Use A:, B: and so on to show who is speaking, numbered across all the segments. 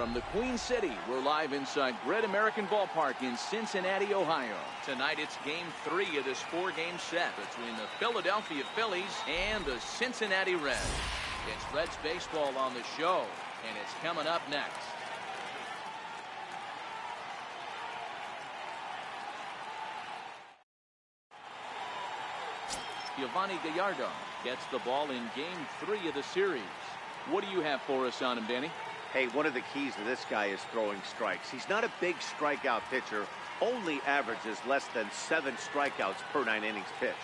A: From the Queen City, we're live inside Great American Ballpark in Cincinnati, Ohio. Tonight it's Game 3 of this 4-game set between the Philadelphia Phillies and the Cincinnati Reds. It's Reds baseball on the show, and it's coming up next. Giovanni Gallardo gets the ball in Game 3 of the series. What do you have for us on him, Danny?
B: Hey, one of the keys to this guy is throwing strikes. He's not a big strikeout pitcher, only averages less than 7 strikeouts per 9 innings pitched.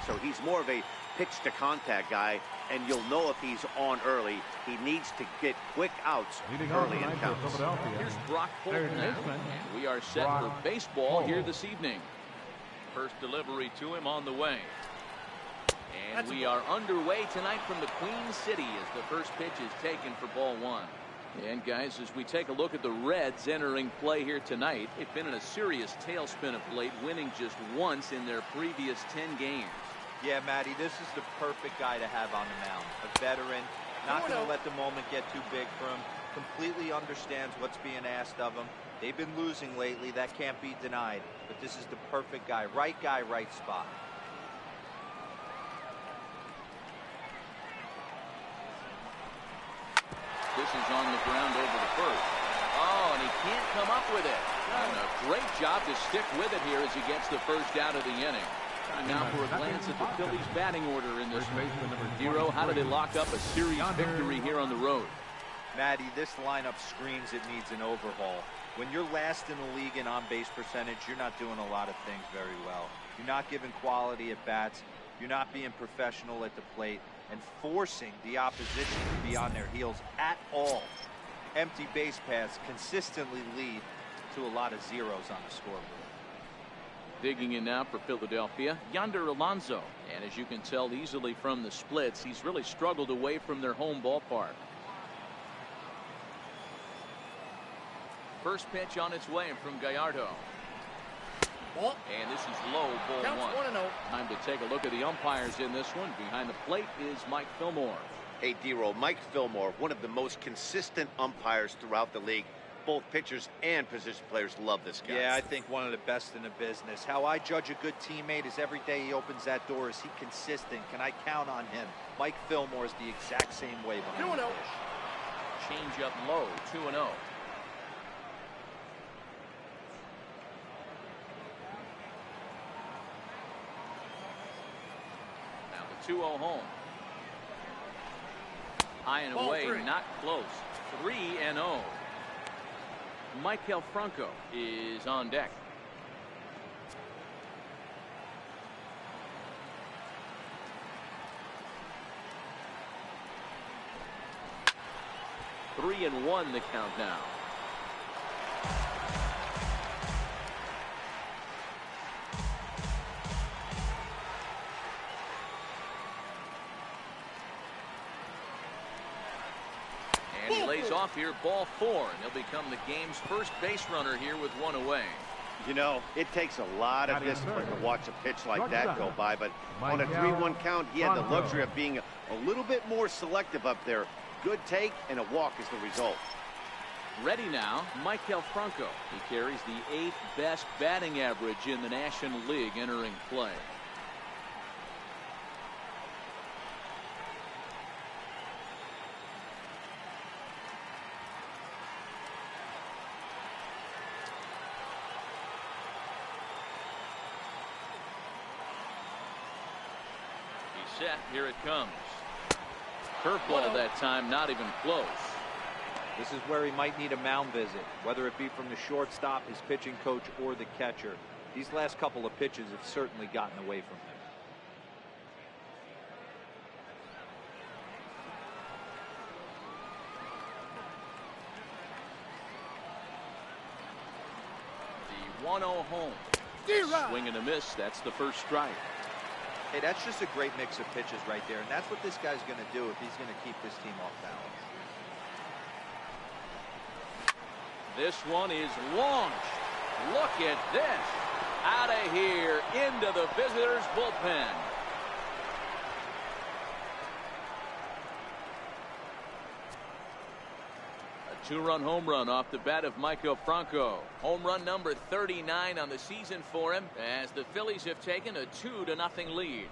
B: So he's more of a pitch-to-contact guy, and you'll know if he's on early. He needs to get quick outs early in counts.
A: Here's Brock Holt now, and we are set for baseball here this evening. First delivery to him on the way. And we are underway tonight from the Queen City as the first pitch is taken for ball 1. And guys, as we take a look at the Reds entering play here tonight, they've been in a serious tailspin of late, winning just once in their previous 10 games.
C: Yeah, Matty, this is the perfect guy to have on the mound. A veteran, not going to let the moment get too big for him, completely understands what's being asked of him. They've been losing lately, that can't be denied. But this is the perfect guy, right spot.
A: This is on the ground over to first. Oh, and he can't come up with it. And a great job to stick with it here as he gets the first out of the inning. Time now for a glance at the Phillies batting order in this one. Hero, how do they lock up a series victory here on the road?
C: Matty, this lineup screams it needs an overhaul. When you're last in the league in on-base percentage, you're not doing a lot of things very well. You're not giving quality at bats. You're not being professional at the plate and forcing the opposition to be on their heels at all. Empty base paths consistently lead to a lot of zeros on the scoreboard.
A: Digging in now for Philadelphia, Yonder Alonso. And as you can tell easily from the splits, he's really struggled away from their home ballpark. First pitch on its way from Gallardo. And this is low, ball 1. Time to take a look at the umpires in this one. Behind the plate is Mike Fillmore.
B: Hey, D-Roll, Mike Fillmore, one of the most consistent umpires throughout the league. Both pitchers and position players love this guy.
C: Yeah, I think one of the best in the business. How I judge a good teammate is every day he opens that door. Is he consistent? Can I count on him? Mike Fillmore is the exact same way behind the dish.
A: Change up low, 2-0. Now the 2-0 home. High and away, not close. 3-0. Michael Franco is on deck. Three and 1 the count now. And he lays off here, ball 4, and he'll become the game's first base runner here with 1 away.
B: You know, it takes a lot of discipline to watch a pitch like that go by, but on a 3-1 count, he had the luxury of being a little bit more selective up there. Good take, and a walk is the result.
A: Ready now, Michael Franco. He carries the 8th best batting average in the National League entering play. He's set. Here it comes. Curveball that time, not even close.
C: This is where he might need a mound visit, whether it be from the shortstop, his pitching coach, or the catcher. These last couple of pitches have certainly gotten away from him.
A: The 1-0 home. Swing and a miss. That's the first strike.
C: Hey, that's just a great mix of pitches right there, and that's what this guy's going to do if he's going to keep this team off balance.
A: This one is launched. Look at this. Out of here into the visitors' bullpen. A 2-run home run off the bat of Michael Franco. Home run number 39 on the season for him as the Phillies have taken a 2-0 lead.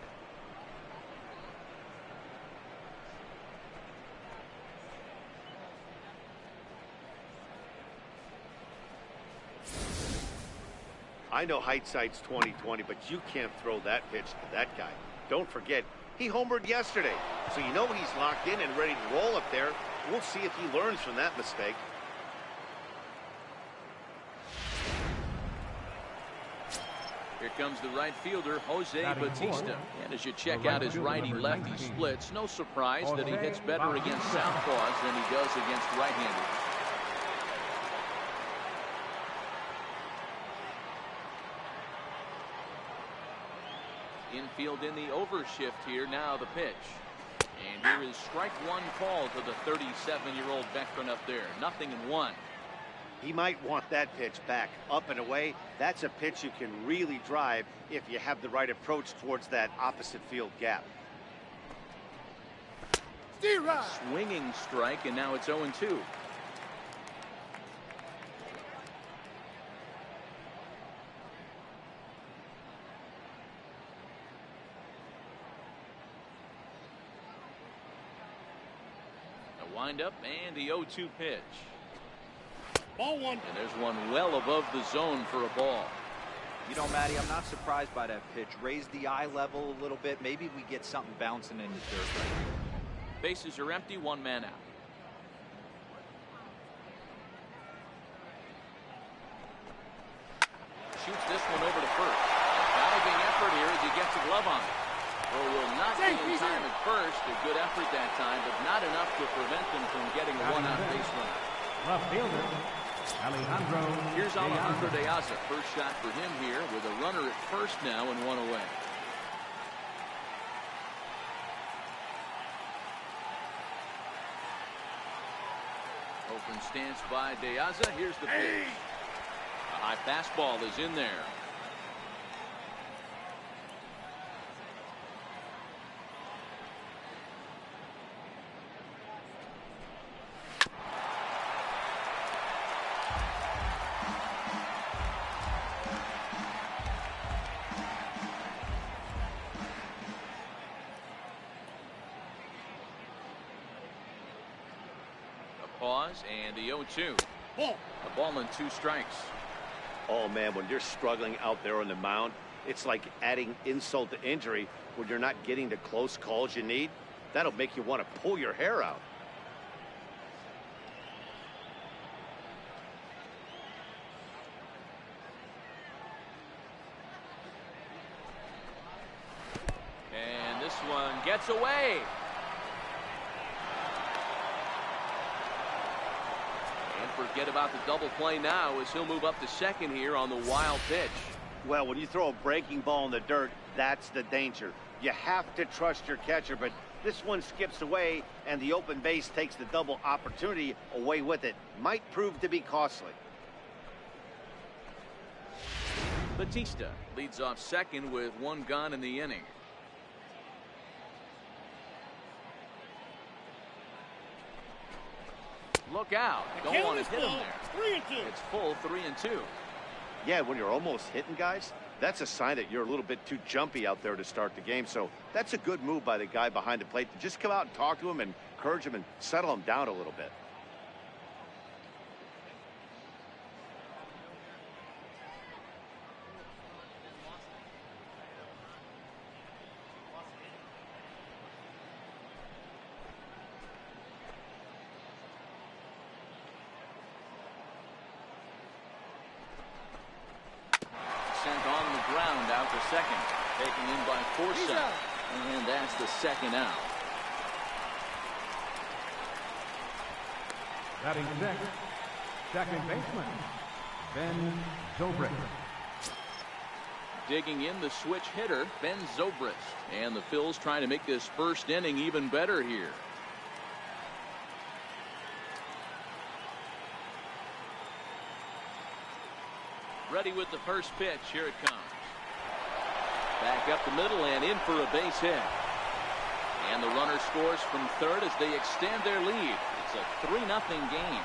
B: I know hindsight's 20/20, but you can't throw that pitch to that guy. Don't forget, he homered yesterday, so you know he's locked in and ready to roll up there. We'll see if he learns from that mistake.
A: Here comes the right fielder, Jose Bautista. And as you check out his righty-lefty splits, no surprise that he hits better against southpaws than he does against right-handers. Infield in the overshift here. Now the pitch. And here is strike one call to the 37-year-old veteran up there. 0-1.
B: He might want that pitch back, up and away. That's a pitch you can really drive if you have the right approach towards that opposite field gap.
A: Swinging strike, and now it's 0-2. Wind up and the 0-2 pitch.
D: Ball one.
A: And there's one well above the zone for a ball.
C: You know, Matty, I'm not surprised by that pitch. Raise the eye level a little bit. Maybe we get something bouncing in the dirt right here.
A: Bases are empty, 1 man out. Shoots this one over to first. Diving effort here as he gets a glove on it. Throw will not be in time at first. A good effort that time, but not enough to prevent them from getting a one-out base runner.
D: Left fielder, Alejandro.
A: Here's Alejandro De Aza. First shot for him here with a runner at first now and 1 away. Open stance by De Aza. Here's the pitch. A high fastball is in there. Pause and the 0-2. A ball and 2 strikes.
B: Oh, man, when you're struggling out there on the mound, it's like adding insult to injury when you're not getting the close calls you need. That'll make you want to pull your hair out.
A: And this one gets away. Forget about the double play now as he'll move up to second here on the wild pitch.
B: Well, when you throw a breaking ball in the dirt, that's the danger. You have to trust your catcher, but this one skips away and the open base takes the double opportunity away with it. Might prove to be costly.
A: Bautista leads off second with 1 gone in the inning. Look out. Don't want to hit him there.
D: 3-2.
A: It's full 3-2.
B: Yeah, when you're almost hitting guys, that's a sign that you're a little bit too jumpy out there to start the game. So that's a good move by the guy behind the plate to just come out and talk to him and encourage him and settle him down a little bit.
A: Second, taken in by Forsythe, and that's the second out.
D: Batting sixth, second baseman, Ben Zobrist.
A: Digging in the switch hitter, Ben Zobrist. And the Phils trying to make this first inning even better here. Ready with the first pitch. Here it comes. Back up the middle and in for a base hit. And the runner scores from third as they extend their lead. It's a 3-0 game.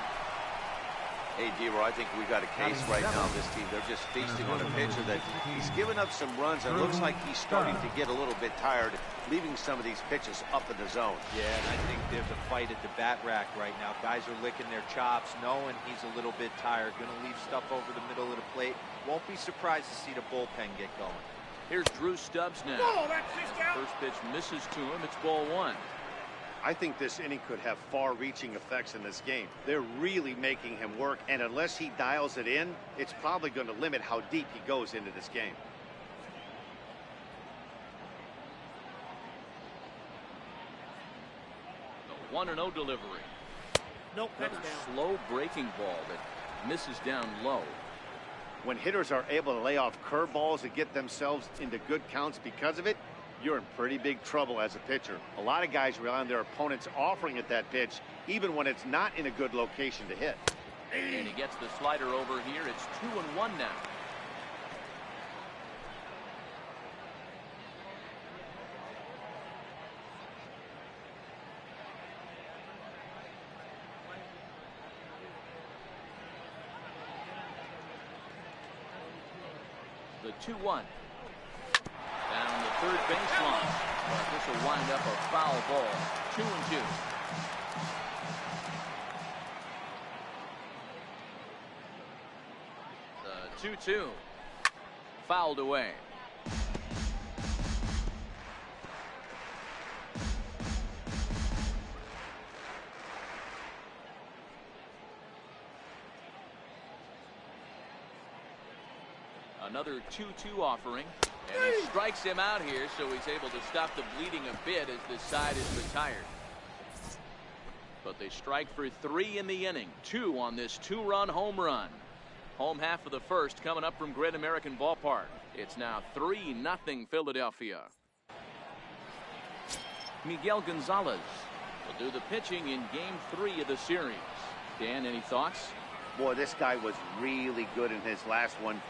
B: Hey, D-Roy, I think we got a case right now on this team. They're just feasting on a pitcher that he's given up some runs, and it looks like he's starting to get a little bit tired, leaving some of these pitches up in the zone.
C: Yeah, and I think there's a fight at the bat rack right now. Guys are licking their chops, knowing he's a little bit tired, going to leave stuff over the middle of the plate. Won't be surprised to see the bullpen get going.
A: Here's Drew Stubbs now. First pitch misses to him. It's ball one.
B: I think this inning could have far-reaching effects in this game. They're really making him work, and unless he dials it in, it's probably going to limit how deep he goes into this game.
A: The 1-0 delivery.
E: Nope, that's
A: Another
E: down.
A: slow breaking ball that misses down low.
B: When hitters are able to lay off curveballs and get themselves into good counts because of it, you're in pretty big trouble as a pitcher. A lot of guys rely on their opponents offering at that pitch, even when it's not in a good location to hit.
A: And he gets the slider over here. It's 2-1 now. The 2-1. Down the third baseline. But this will wind up a foul ball. 2-2. The 2-2. Fouled away. Another 2-2 offering. And he strikes him out here, so he's able to stop the bleeding a bit as this side is retired. But they strike for 3 in the inning. 2 on this 2-run home run. Home half of the first coming up from Great American Ballpark. It's now 3-0 Philadelphia. Miguel Gonzalez will do the pitching in Game 3 of the series. Dan, any thoughts?
B: Boy, this guy was really good in his last one.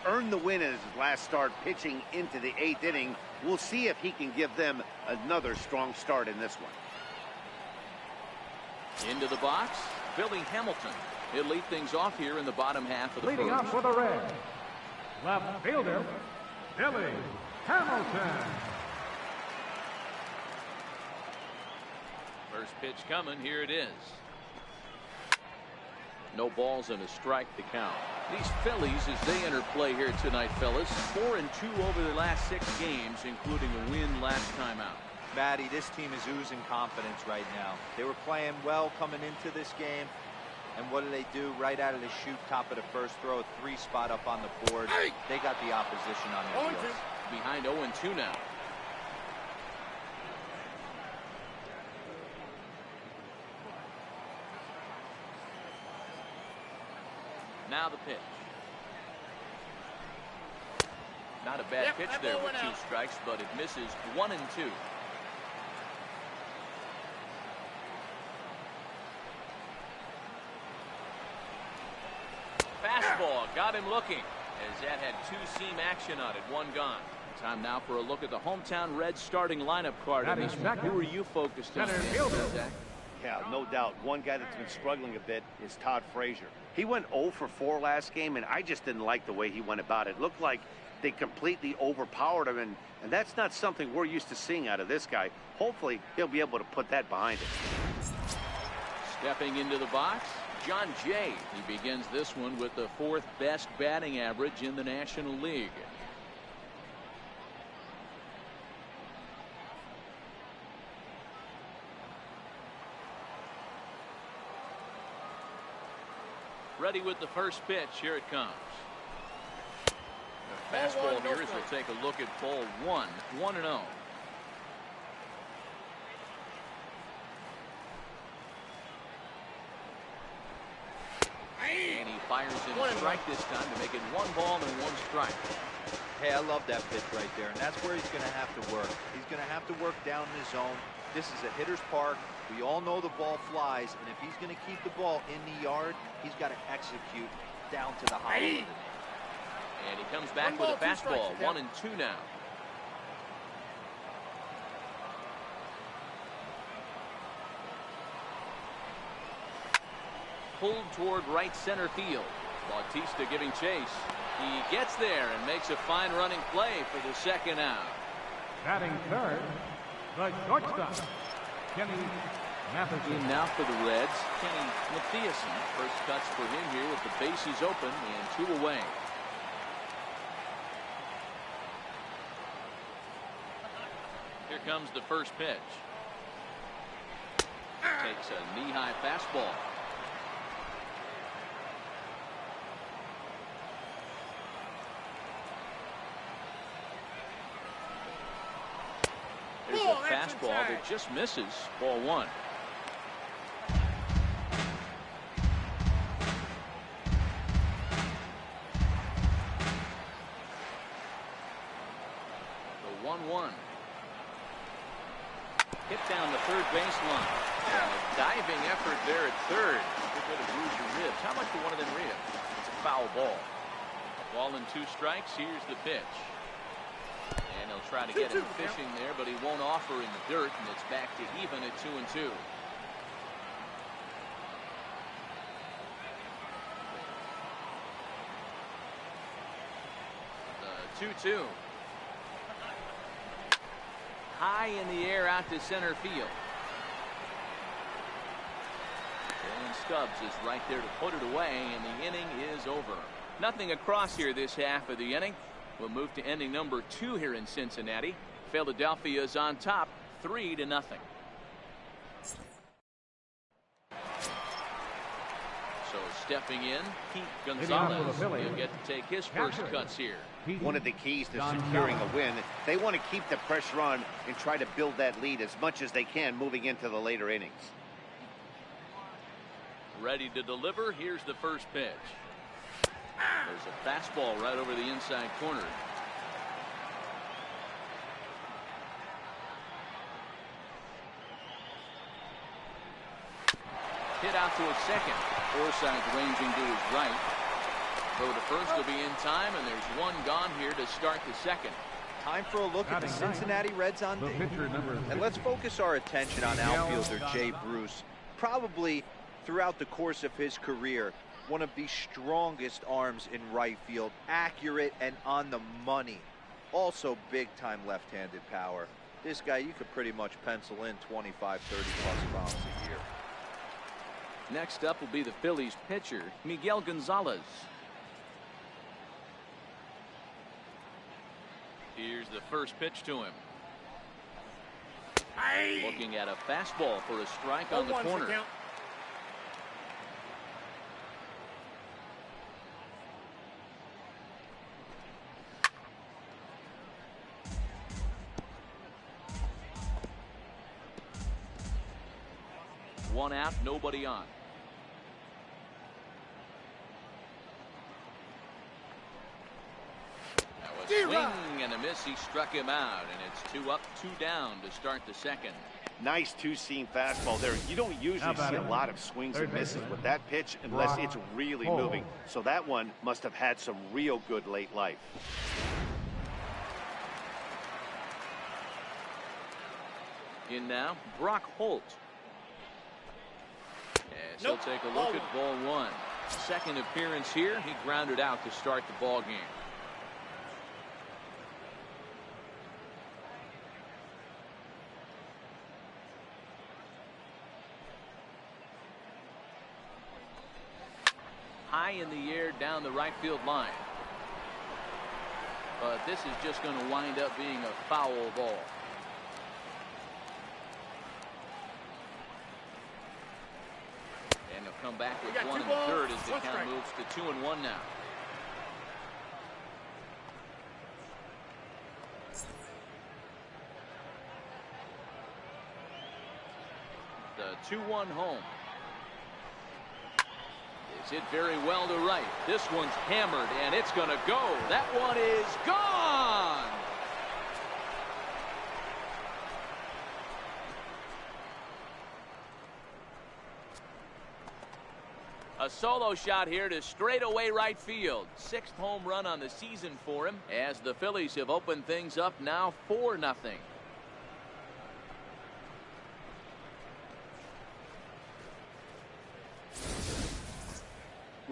B: Earned the win in his last start, pitching into the 8th inning. We'll see if he can give them another strong start in this one.
A: Into the box, Billy Hamilton. He'll lead things off here in the bottom half of the
D: Leading
A: first.
D: up for the Reds, left fielder, Billy Hamilton.
A: First pitch coming. Here it is. No balls and a strike to count. These Phillies, as they enter play here tonight, fellas, 4-2 over their last 6 games, including a win last time out.
C: Matty, this team is oozing confidence right now. They were playing well coming into this game. And what do? Right out of the chute, top of the first, throw a 3 spot up on the board. They got the opposition on their heels.
A: Behind 0-2 now. Now the pitch. Not a bad pitch there with 2 strikes, but it misses 1-2. Fastball got him looking, as that had 2-seam action on it. 1 gone. Time now for a look at the hometown Reds starting lineup card in this one. Who are you focused on?
B: Yeah, no doubt. One guy that's been struggling a bit is Todd Frazier. He went 0 for 4 last game, and I just didn't like the way he went about it. Looked like they completely overpowered him, and that's not something we're used to seeing out of this guy. Hopefully, he'll be able to put that behind him.
A: Stepping into the box, John Jay. He begins this one with the 4th best batting average in the National League. Ready with the first pitch. Here it comes. The fastball here as we'll take a look at ball 1. 1-0. And he fires in a strike this time to make it 1 ball and 1 strike.
C: Hey, I love that pitch right there, and that's where he's going to have to work. He's going to have to work down in the zone. This is a hitter's park. We all know the ball flies, and if he's going to keep the ball in the yard, he's got to execute down to the hollow of the knee.
A: And he comes back with a fastball. 1-2 now. pulled toward right center field. Bautista giving chase. He gets there and makes a fine running play for the second out.
D: Batting third, the shortstop, Kenny Matheson.
A: In now for the Reds, Kenny Matheson. First cuts for him here with the bases open and 2 away. Here comes the first pitch. Takes a knee-high fastball. There's a fastball that just misses. Ball 1. The 1-1. Hit down the third baseline. A diving effort there at third. You're going to bruise your ribs. How much for one of them ribs? It's a foul ball. Ball and 2 strikes. Here's the pitch. And he'll try to get him fishing there, but he won't offer in the dirt, and it's back to even at 2-2. The 2-2. High in the air out to center field. And Stubbs is right there to put it away, and the inning is over. Nothing across here this half of the inning. We'll move to inning number 2 here in Cincinnati. Philadelphia is on top 3-0. So stepping in, Pete Gonzalez. He'll get to take his first cuts here.
B: One of the keys to securing a win, they want to keep the pressure on and try to build that lead as much as they can moving into the later innings.
A: Ready to deliver. Here's the first pitch. There's a fastball right over the inside corner. Hit out to a second. Forsythe ranging to his right. Throw to first will be in time, and there's one gone here to start the second.
C: Time for a look at the Cincinnati Reds on deck. And let's focus our attention on outfielder Jay Bruce. Probably throughout the course of his career, one of the strongest arms in right field, accurate and on the money. Also big-time left-handed power. This guy, you could pretty much pencil in 25, 30-plus bombs a year.
A: Next up will be the Phillies pitcher, Miguel Gonzalez. Here's the first pitch to him. Looking at a fastball for a strike on the corner. One out, nobody on. A swing and a miss. He struck him out, and it's 2 up, 2 down to start the second.
B: Nice two-seam fastball there. You don't usually see a lot of swings and misses with that pitch unless it's really moving. So that one must have had some real good late life.
A: In now, Brock Holt. As he'll take a look at ball 1. Second appearance here. He grounded out to start the ball game. High in the air down the right field line. But this is just going to wind up being a foul ball. And he'll come back with 1 in the third as the count moves to 2-1 now. The 2-1 home. It's hit very well to right. This one's hammered, and it's going to go. That one is gone. A solo shot here to straightaway right field. 6th home run on the season for him, as the Phillies have opened things up now 4-0.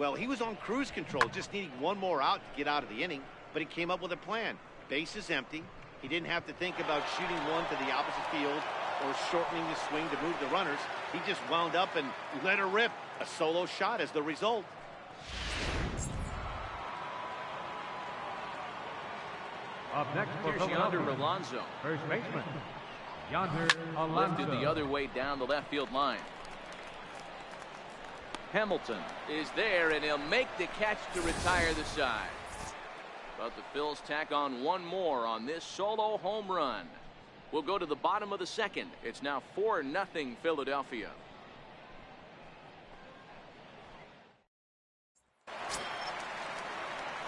B: Well, he was on cruise control, just needing one more out to get out of the inning, but he came up with a plan. Base is empty. He didn't have to think about shooting one to the opposite field or shortening the swing to move the runners. He just wound up and let her rip. A solo shot as the result.
D: Up next for
A: Here's Yonder Alonso.
D: first baseman, Yonder Alonso.
A: Lifted the other way down the left field line. Hamilton is there, and he'll make the catch to retire the side. But the Phils tack on one more on this solo home run. We'll go to the bottom of the second. It's now 4-0 Philadelphia.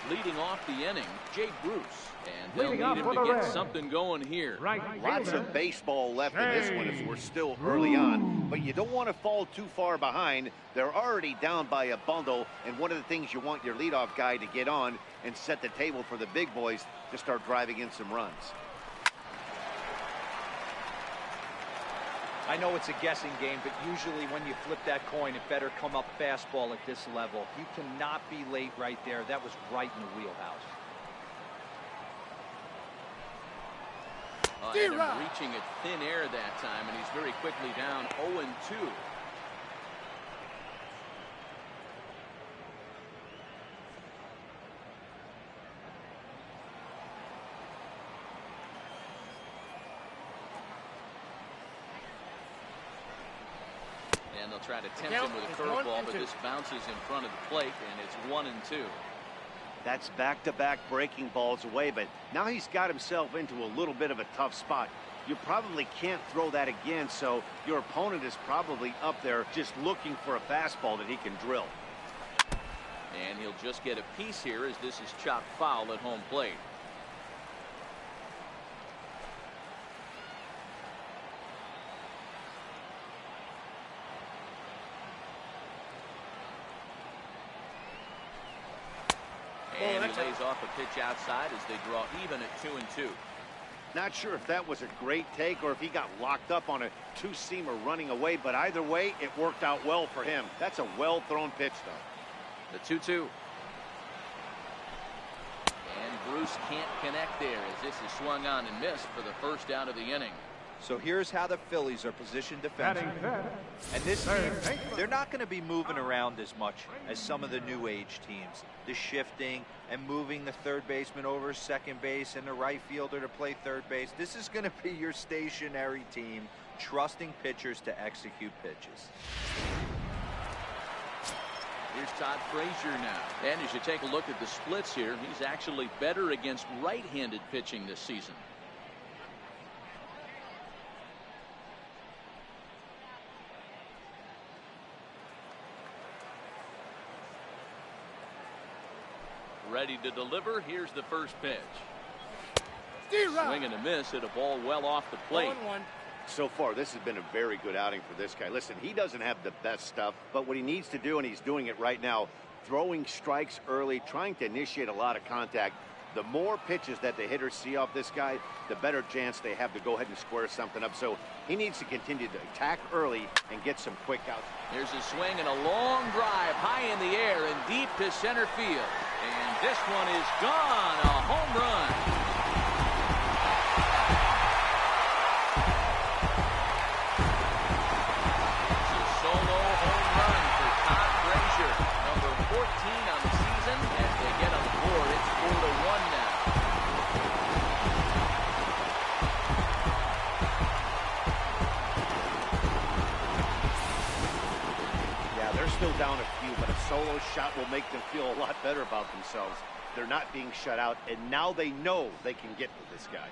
A: Leading off the inning, Jay Bruce. And they'll need him to get something going here.
B: Lots of baseball left in this one as we're still early on. But you don't want to fall too far behind. They're already down by a bundle. And one of the things you want your leadoff guy to get on and set the table for the big boys to start driving in some runs.
C: I know it's a guessing game, but usually when you flip that coin, it better come up fastball at this level. You cannot be late right there. That was right in the wheelhouse.
A: And reaching at thin air that time, and he's very quickly down 0-2. And they'll try to tempt him with a curveball, but this bounces in front of the plate, and it's 1-2.
B: That's back-to-back breaking balls away, but now he's got himself into a little bit of a tough spot. You probably can't throw that again, so your opponent is probably up there just looking for a fastball that he can drill.
A: And he'll just get a piece here as this is chopped foul at home plate. And he lays off a pitch outside as they draw even at 2-2.
B: Not sure if that was a great take or if he got locked up on a two-seamer running away, but either way, it worked out well for him. That's a well-thrown pitch, though.
A: The 2-2. And Bruce can't connect there as this is swung on and missed for the first out of the inning.
C: So here's how the Phillies are positioned defensively. And this team, they're not going to be moving around as much as some of the new age teams. The shifting and moving the third baseman over second base and the right fielder to play third base. This is going to be your stationary team, trusting pitchers to execute pitches.
A: Here's Todd Frazier now. And as you take a look at the splits here, he's actually better against right-handed pitching this season. Ready to deliver. Here's the first pitch. Swing and a miss at a ball well off the plate.
B: So far, this has been a very good outing for this guy. Listen, he doesn't have the best stuff, but what he needs to do, and he's doing it right now, throwing strikes early, trying to initiate a lot of contact. The more pitches that the hitters see off this guy, the better chance they have to go ahead and square something up. So he needs to continue to attack early and get some quick outs.
A: Here's a swing and a long drive high in the air and deep to center field. And this one is gone. A home run. It's a solo home run for Todd Frazier. Number 14 on the season. As they get on the board, it's 4-1 now.
B: Yeah, they're still down a few, but a solo shot will make them feel a lot better about themselves. They're not being shut out, and now they know they can get to this guy.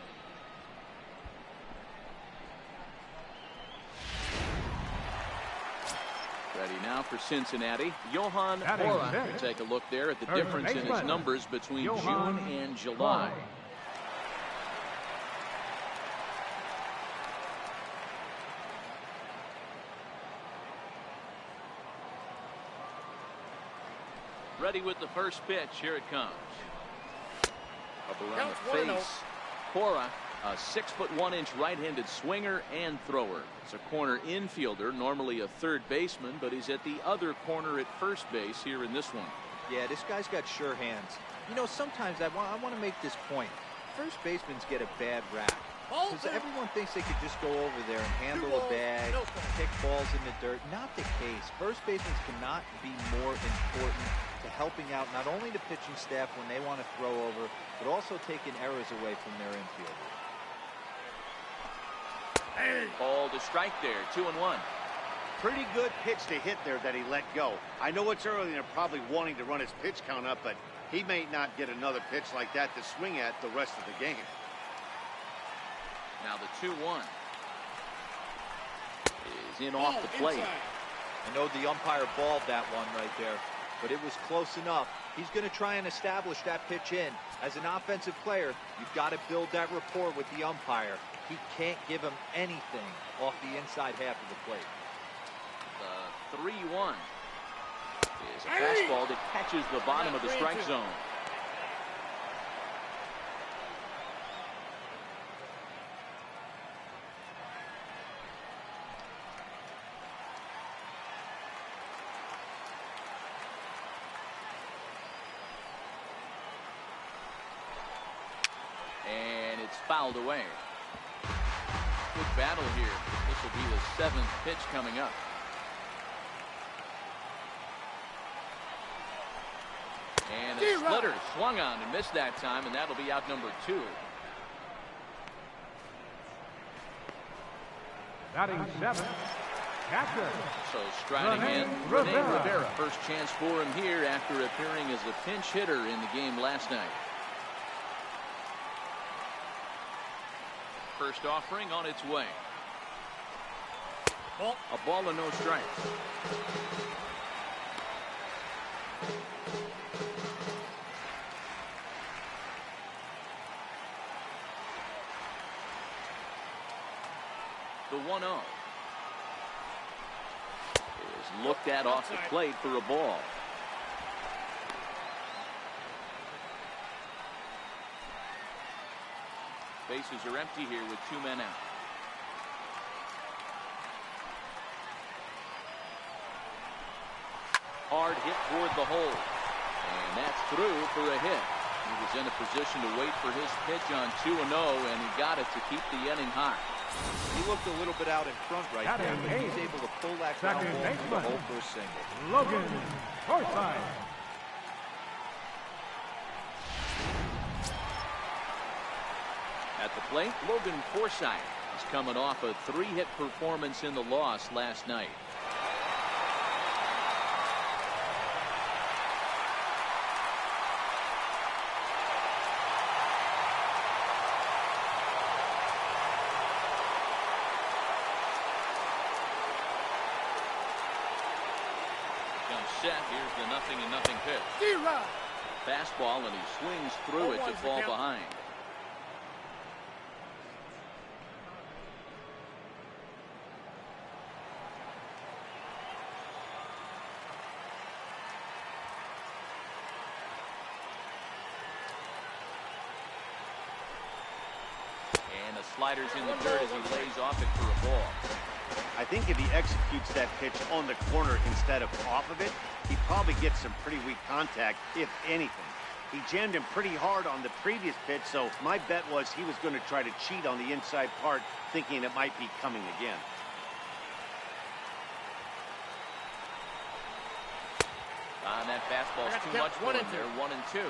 A: Ready now for Cincinnati. Johan Hora. Take a look there at the difference in his numbers between June and July. Ready with the first pitch. Here it comes. Up around the face. Hora A 6'1" right-handed swinger and thrower. It's a corner infielder, normally a third baseman, but he's at the other corner at first base here in this one.
C: Yeah, this guy's got sure hands. You know, sometimes I want to make this point. First basemen get a bad rap. Because everyone thinks they could just go over there and handle a bag, kick balls in the dirt. Not the case. First basemen cannot be more important to helping out not only the pitching staff when they want to throw over, but also taking errors away from their infield.
A: Ball to strike there, 2-1.
B: Pretty good pitch to hit there that he let go. I know it's early and they're probably wanting to run his pitch count up, but he may not get another pitch like that to swing at the rest of the game.
A: Now the 2-1 is in off the plate.
C: I know the umpire balled that one right there, but it was close enough. He's going to try and establish that pitch in. As an offensive player, you've got to build that rapport with the umpire. He can't give him anything off the inside half of the plate.
A: The 3-1 is a fastball that catches the bottom of the strike zone. And it's fouled away. Good battle here. This will be the 7th pitch coming up. And a splitter swung on and missed that time, and that'll be out number 2.
D: Batting 7th, catcher.
A: So striding in, Rivera. First chance for him here after appearing as a pinch hitter in the game last night. First offering on its way. A ball and no strikes. The 1-0 is looked at off the plate for a ball. Bases are empty here with 2 men out. Hard hit toward the hole, and that's through for a hit. He was in a position to wait for his pitch on 2-0, and he got it to keep the inning high.
C: He looked a little bit out in front right there, but he's able to pull that ground ball to the hole for a single.
D: Logan Forsythe.
A: At the plate, Logan Forsythe is coming off a 3-hit performance in the loss last night. Comes set. Here's the 0-0 pitch. Fastball, and he swings through it to fall behind. Sliders in the dirt as he lays off it for a ball.
B: I think if he executes that pitch on the corner instead of off of it, he probably gets some pretty weak contact, if anything. He jammed him pretty hard on the previous pitch, so my bet was he was going to try to cheat on the inside part, thinking it might be coming again.
A: And that fastball's too much for him there, 1-2.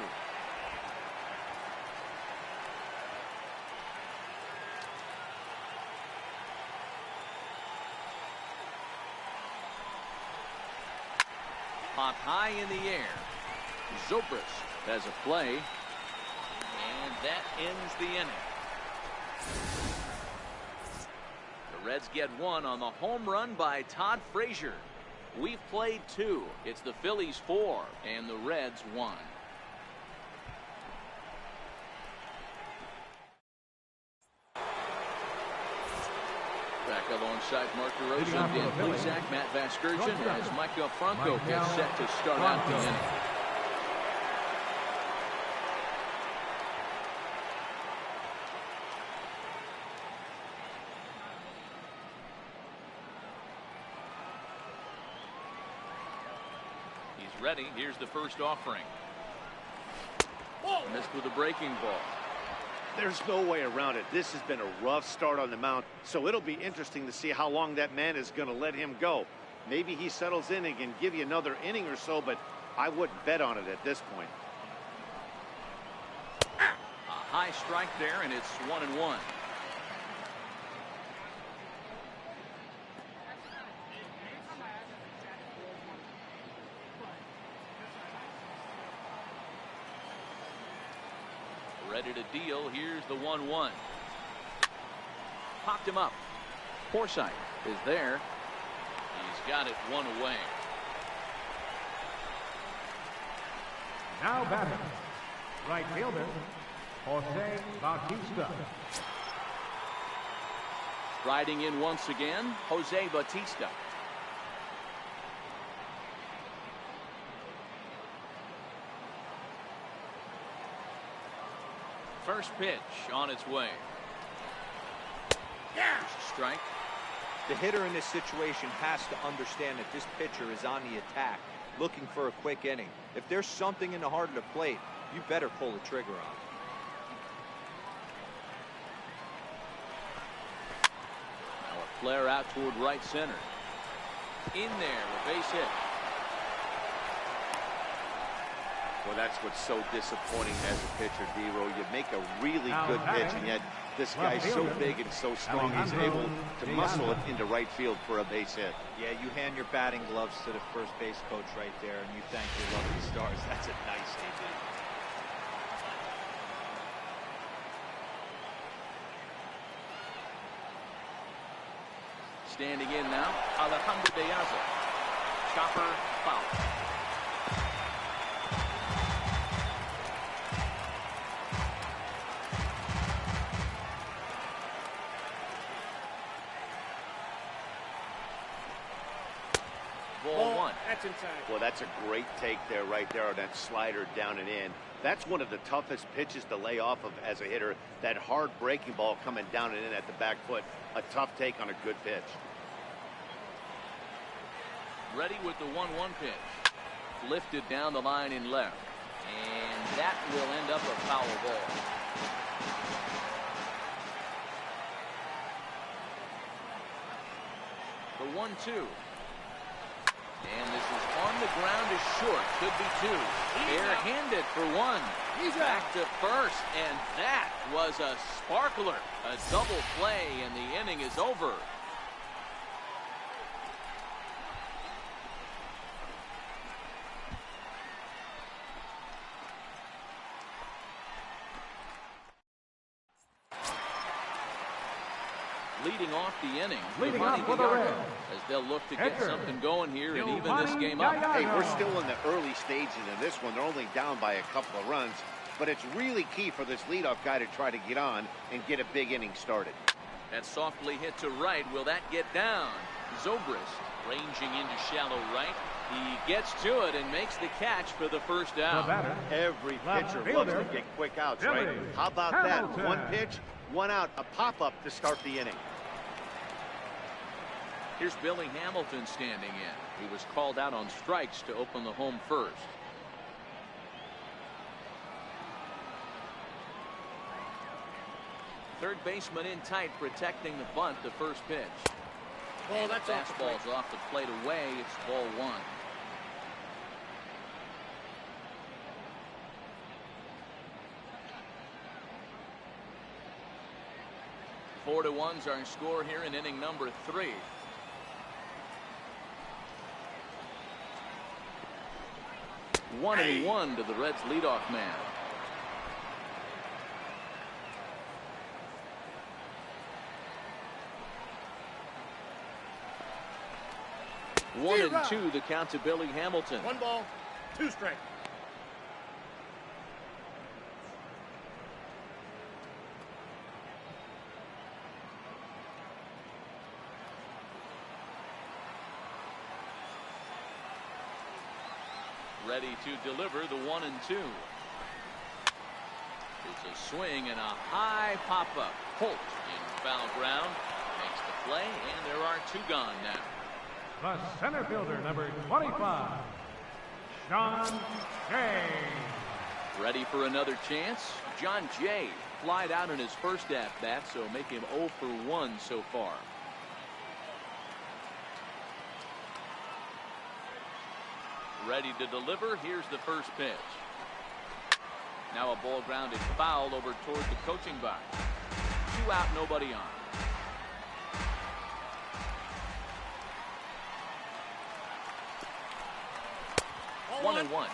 A: Popped high in the air. Zobrist has a play, and that ends the inning. The Reds get 1 on the home run by Todd Frazier. We've played 2. It's the Phillies 4 and the Reds 1. Back alongside Mark DeRosa, Dan Plesac, Matt Vasgersian, as Micah Franco gets set to start out the inning. Ready. Here's the first offering. Missed with a breaking ball.
B: There's no way around it. This has been a rough start on the mound, so it'll be interesting to see how long that man is going to let him go. Maybe he settles in and can give you another inning or so, but I wouldn't bet on it at this point.
A: A high strike there, and it's 1-1. Ready to deal. Here's the 1-1. Popped him up. Forsythe is there. He's got it one away.
D: Now batting, right fielder, Jose Bautista.
A: Riding in once again, Jose Bautista. First pitch on its way. Strike.
C: The hitter in this situation has to understand that this pitcher is on the attack, looking for a quick inning. If there's something in the heart of the plate, you better pull the trigger on.
A: Now a flare out toward right center. In there, a base hit.
B: Well, that's what's so disappointing as a pitcher, D-Row. You make a really good pitch, and yet this guy's so big and so strong, he's able to muscle it into right field for a base hit.
C: Yeah, you hand your batting gloves to the first base coach right there, and you thank your lucky stars. That's a nice AB.
A: Standing in now, Alejandro De Aza. Chopper foul. Ball one.
E: That's inside.
B: Well, that's a great take there, right there, on that slider down and in. That's one of the toughest pitches to lay off of as a hitter. That hard breaking ball coming down and in at the back foot. A tough take on a good pitch.
A: Ready with the 1-1 pitch. Lifted down the line in left. And that will end up a foul ball. The 1-2. And this is on the ground is short. Could be two. Bare-handed for one. He's back to first. And that was a sparkler. A double play, and the inning is over. Leading off the inning,
D: Leading off for the Reds,
A: as they'll look to get something going here and even this game up.
B: Hey, we're still in the early stages of this one. They're only down by a couple of runs, but it's really key for this leadoff guy to try to get on and get a big inning started.
A: That softly hit to right. Will that get down? Zobrist ranging into shallow right. He gets to it and makes the catch for the first out.
B: Every pitcher loves to get quick outs, right? How about that? One pitch, one out, a pop-up to start the inning.
A: Here's Billy Hamilton standing in. He was called out on strikes to open the home first. Third baseman in tight, protecting the bunt, the first pitch.
E: Well, that's
A: fastball's off the plate away. It's ball one. Four to one's our score here in inning number 3. One and one to the Reds leadoff man. One and two, the count to Billy Hamilton.
E: 1 ball, 2 strikes.
A: Ready to deliver the 1 and 2. It's a swing and a high pop-up. Holt in foul ground makes the play, and there are 2 gone now.
D: The center fielder, number 25. John Jay.
A: Ready for another chance? John Jay flied out in his first at-bat, so make him 0 for 1 so far. Ready to deliver. Here's the first pitch. Now a ball grounded foul over toward the coaching box. 2 out, nobody on. One and one.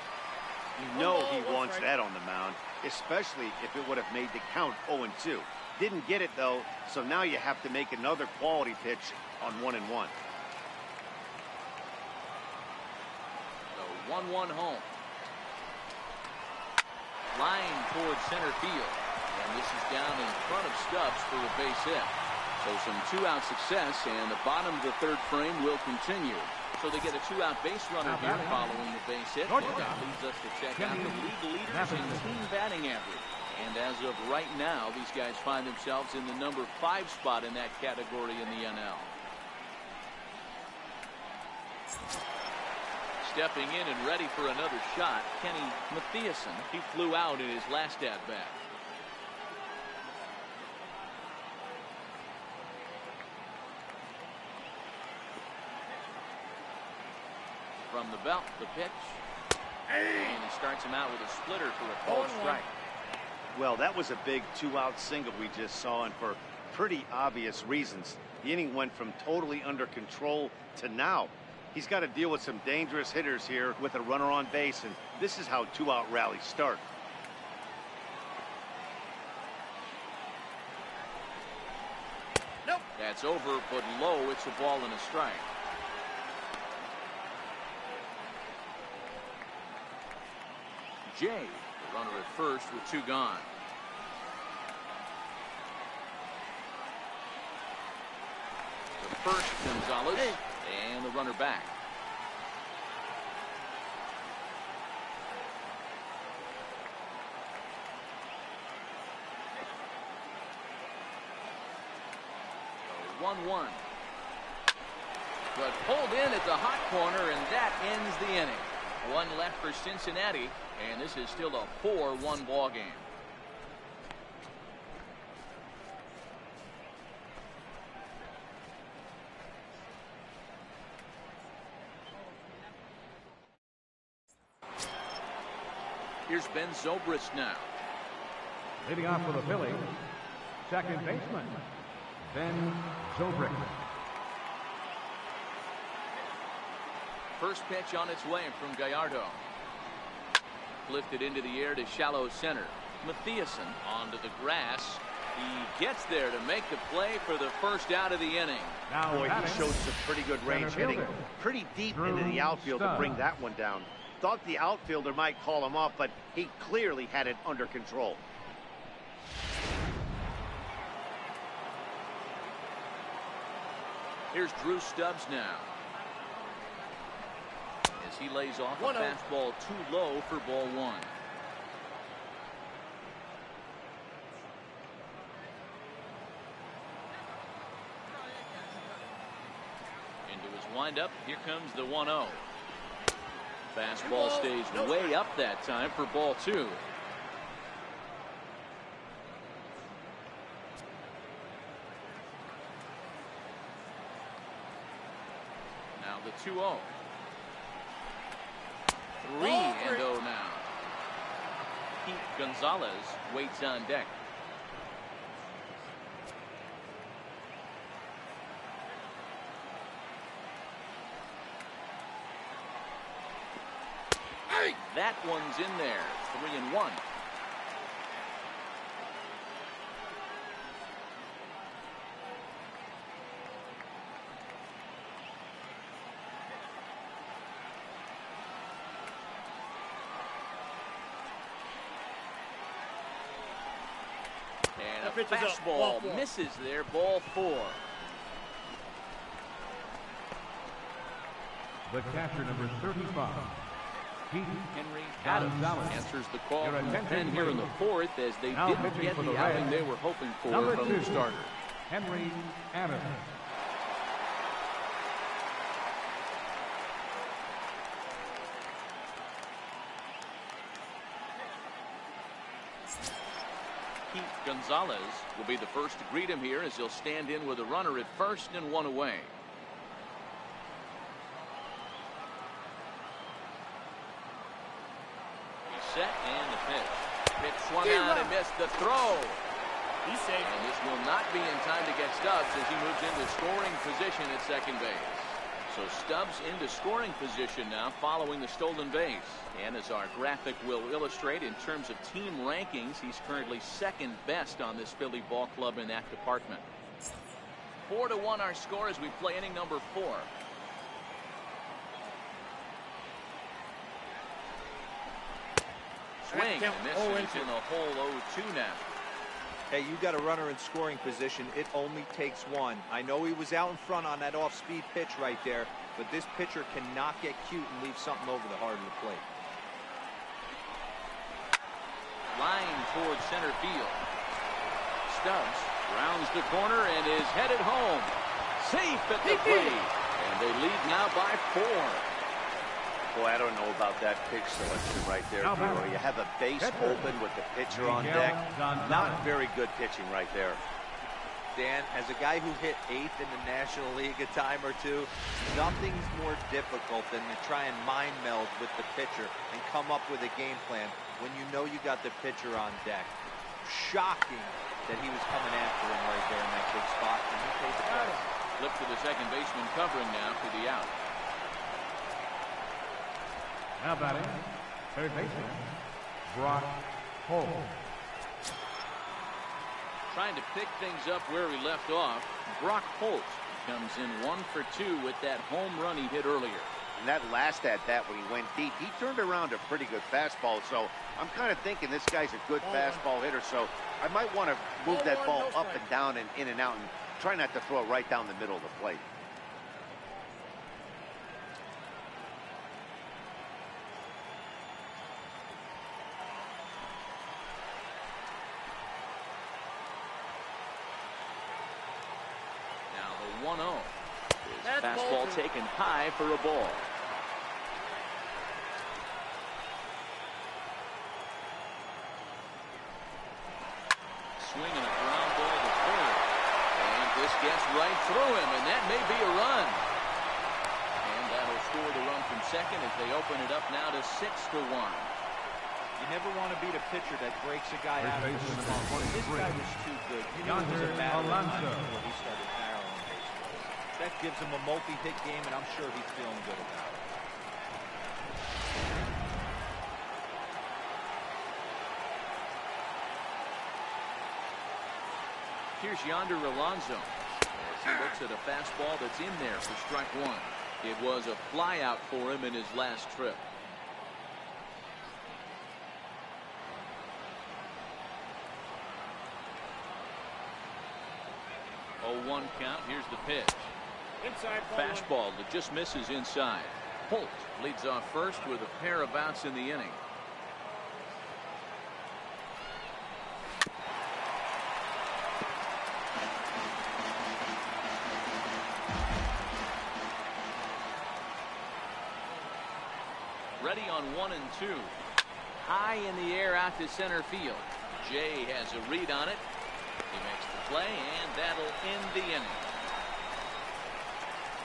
B: You know he wants that on the mound, especially if it would have made the count 0-2. Didn't get it, though, so now you have to make another quality pitch on 1-1.
A: The 1-1 home. Line towards center field. And this is down in front of Stubbs for a base hit. So some 2-out success, and the bottom of the third frame will continue. So they get a 2-out base runner here following the base hit. And that leads us to check out the league leaders in team batting average. And as of right now, these guys find themselves in the number 5 spot in that category in the NL. Stepping in and ready for another shot, Kenny Mathiasen. He flew out in his last at-bat. From the belt, the pitch. And he starts him out with a splitter for a called strike.
B: Well, that was a big 2-out single we just saw, and for pretty obvious reasons. The inning went from totally under control to now. He's got to deal with some dangerous hitters here with a runner on base, and this is how 2-out rallies start.
E: Nope.
A: That's over, but low. It's a ball and a strike. Jay, the runner at first with 2 gone. The first, Gonzalez, and the runner back. So 1-1. But pulled in at the hot corner, and that ends the inning. 1 left for Cincinnati, and this is still a 4-1 ball game. Here's Ben Zobrist now.
D: Leading off for the Phillies, second baseman, Ben Zobrist.
A: First pitch on its way from Gallardo. Lifted into the air to shallow center. Mathiasen onto the grass. He gets there to make the play for the first out of the inning.
D: Now
B: boy, he showed some pretty good range, hitting pretty deep into the outfield to bring that one down. Thought the outfielder might call him off, but he clearly had it under control.
A: Here's Drew Stubbs now. As he lays off a fastball too low for ball 1. Into his windup. Here comes the 1-0. Fastball stays way up that time for ball 2. Now the 2-0. 3-0 now. Pete Gonzalez waits on deck. That one's in there. 3-1. And a fastball misses there. Ball 4.
D: The catcher, number 35.
A: Henry Adams answers the call from the pen here in the 4th, as they didn't get the outing they were hoping for from the starter.
D: Henry Adams.
A: Pete Gonzalez will be the first to greet him here as he'll stand in with a runner at first and one away. He's set and the pitch. Pitch swung out and missed the throw.
E: He's safe.
A: And this will not be in time to get Stubbs as he moves into scoring position at second base. So Stubbs into scoring position now following the stolen base. And as our graphic will illustrate, in terms of team rankings, he's currently second best on this Philly ball club in that department. 4-1 our score as we play inning number 4. Swing and misses in the hole 0-2 now.
C: Hey, you got a runner in scoring position. It only takes one. I know he was out in front on that off-speed pitch right there, but this pitcher cannot get cute and leave something over the heart of the plate.
A: Line towards center field. Stubbs rounds the corner and is headed home. Safe at the plate. And they lead now by 4.
B: Boy, I don't know about that pitch selection right there, Hero. You have a base open with the pitcher on deck. Not very good pitching right there.
C: Dan, as a guy who hit 8th in the National League a time or two, nothing's more difficult than to try and mind meld with the pitcher and come up with a game plan when you know you got the pitcher on deck. Shocking that he was coming after him right there in that big spot, and he paid the price.
A: Flip to the second baseman covering now for the out.
D: Now batting, third baseman, Brock Holt.
A: Trying to pick things up where he left off. Brock Holt comes in 1 for 2 with that home run he hit earlier.
B: And that last at bat when he went deep, he turned around a pretty good fastball. So I'm kind of thinking this guy's a good fastball hitter. So I might want to move that ball up and down and in and out and try not to throw it right down the middle of the plate.
A: Now the 1-0. His fastball taken high for a ball. Swinging a ground ball to third. And this gets right through him, and that may be a run. And that'll score the run from second as they open it up now to 6-1.
C: You never want to beat a pitcher that breaks a guy out of the slump. This guy was too good. You know it was a matter of time before he started barreling baseballs. That gives him a multi-hit game, and I'm sure he's feeling good about it.
A: Here's Yonder Alonso as he looks at a fastball that's in there for strike 1. It was a flyout for him in his last trip. 0-1 count. Here's the pitch.
E: Inside
A: Fastball that just misses inside. Holt leads off first with a pair of outs in the inning. Ready on 1 and 2. High in the air out to center field. Jay has a read on it. He makes the play, and that'll end the inning.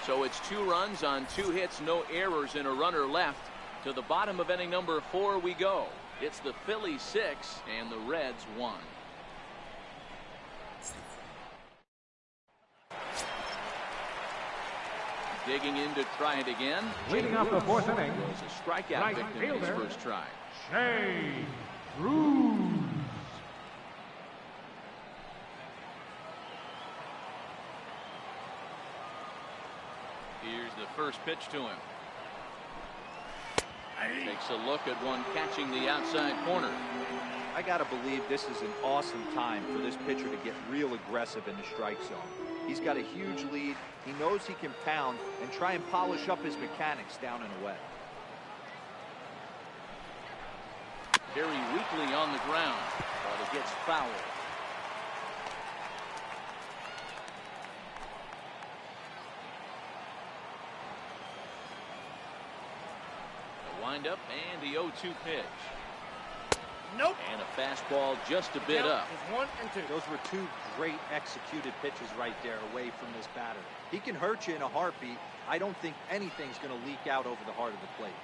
A: So it's 2 runs on 2 hits, no errors, and a runner left. To the bottom of inning number 4 we go. It's the Phillies 6 and the Reds 1. Digging in to try it again.
D: Leading off the 4th inning,
A: Was a strikeout
D: right
A: victim in his
D: fielder,
A: first try.
D: Shea Cruz.
A: Here's the first pitch to him. Takes a look at one catching the outside corner.
C: I got to believe this is an awesome time for this pitcher to get real aggressive in the strike zone. He's got a huge lead. He knows he can pound and try and polish up his mechanics down and away.
A: Very weakly on the ground, but it gets fouled. The windup and the 0-2 pitch.
E: Nope.
A: And a fastball just a bit
E: Count
A: up.
E: is 1 and 2.
C: Those were two great executed pitches right there away from this batter. He can hurt you in a heartbeat. I don't think anything's going to leak out over the heart of the plate.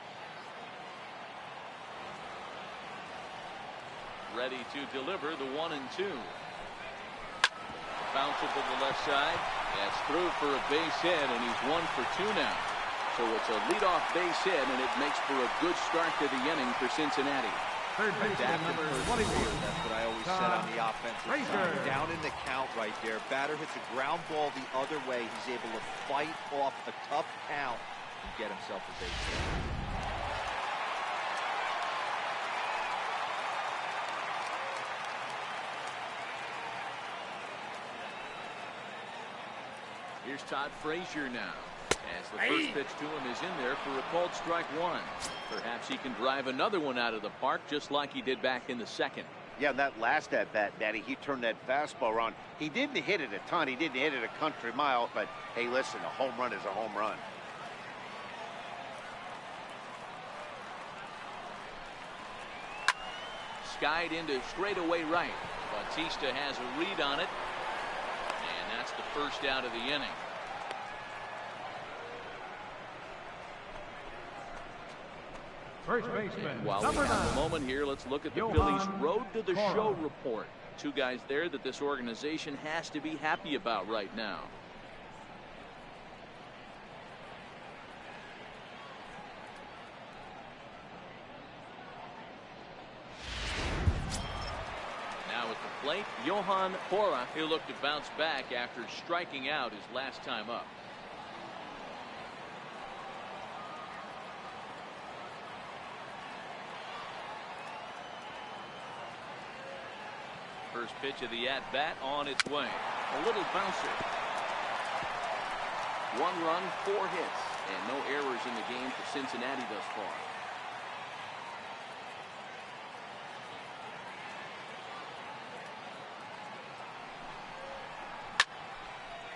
A: Ready to deliver the 1-2. Bounce it to the left side. That's through for a base hit, and he's 1 for 2 now. So it's a leadoff base hit, and it makes for a good start to the inning for Cincinnati.
D: Third baseman number 24.
C: That's what I always said on the offensive side. Down in the count right there. Batter hits a ground ball the other way. He's able to fight off a tough count and get himself a base hit.
A: Here's Todd Frazier now. As the first pitch to him is in there for a called strike 1. Perhaps he can drive another one out of the park just like he did back in the second.
B: Yeah, that last at-bat, Daddy, he turned that fastball around. He didn't hit it a ton. He didn't hit it a country mile. But, hey, listen, a home run is a home run.
A: Skied into straightaway right. Bautista has a read on it. And that's the first out of the inning.
D: First baseman,
A: While
D: number
A: we have
D: 9.
A: a moment here, let's look at the
D: Johan
A: Phillies' road to the
D: Cora.
A: show report. Two guys there that this organization has to be happy about right now. Now at the plate, Johan Cora. He'll look to bounce back after striking out his last time up. First pitch of the at-bat on its way. A little bouncer. 1 run, 4 hits, and no errors in the game for Cincinnati thus far.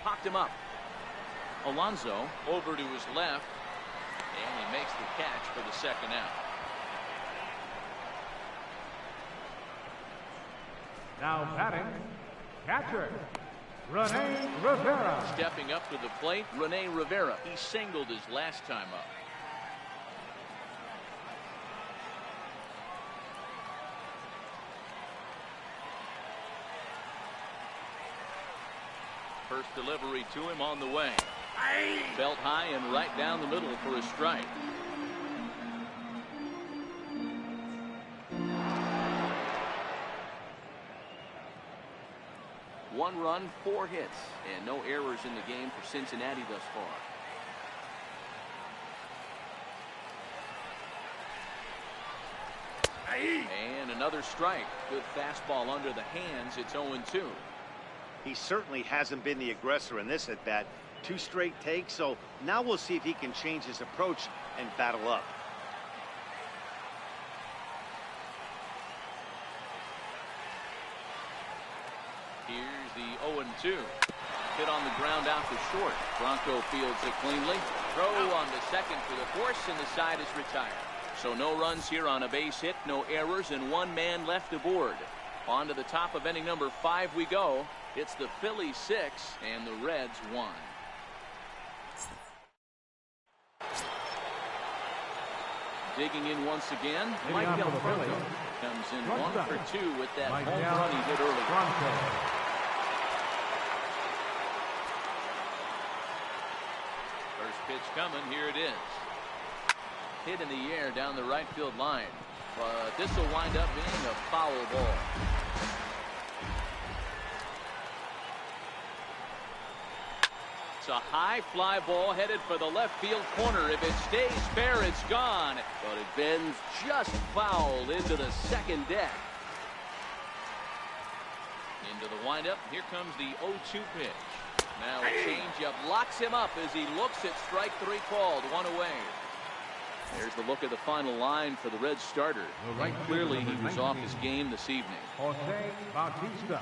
A: Popped him up. Alonso over to his left, and he makes the catch for the second out.
D: Now batting, catcher, Rene Rivera.
A: Stepping up to the plate, Rene Rivera. He singled his last time up. First delivery to him on the way. Belt high and right down the middle for a strike. One run, 4 hits, and no errors in the game for Cincinnati thus far. And another strike. Good fastball under the hands. It's 0-2.
B: He certainly hasn't been the aggressor in this at-bat. 2 straight takes, so now we'll see if he can change his approach and battle up.
A: Here's the 0-2. Hit on the ground out to short. Bronco fields it cleanly. Throw on the second for the force, and the side is retired. So no runs here on a base hit, no errors, and 1 man left aboard. On to the top of inning number 5 we go. It's the Phillies 6 and the Reds 1. Digging in once again, Mike Delfronto comes in 1 for 2 with that home run he hit earlier. First pitch coming, here it is. Hit in the air down the right field line, but this will wind up being a foul ball. It's a high fly ball headed for the left field corner. If it stays fair, it's gone, but it bends just foul into the second deck. Into the windup, here comes the 0-2 pitch. Now a changeup locks him up as he looks at strike 3 called, 1 away. There's the look at the final line for the Reds starter. Clearly he was off his game this evening.
D: Jose Bautista.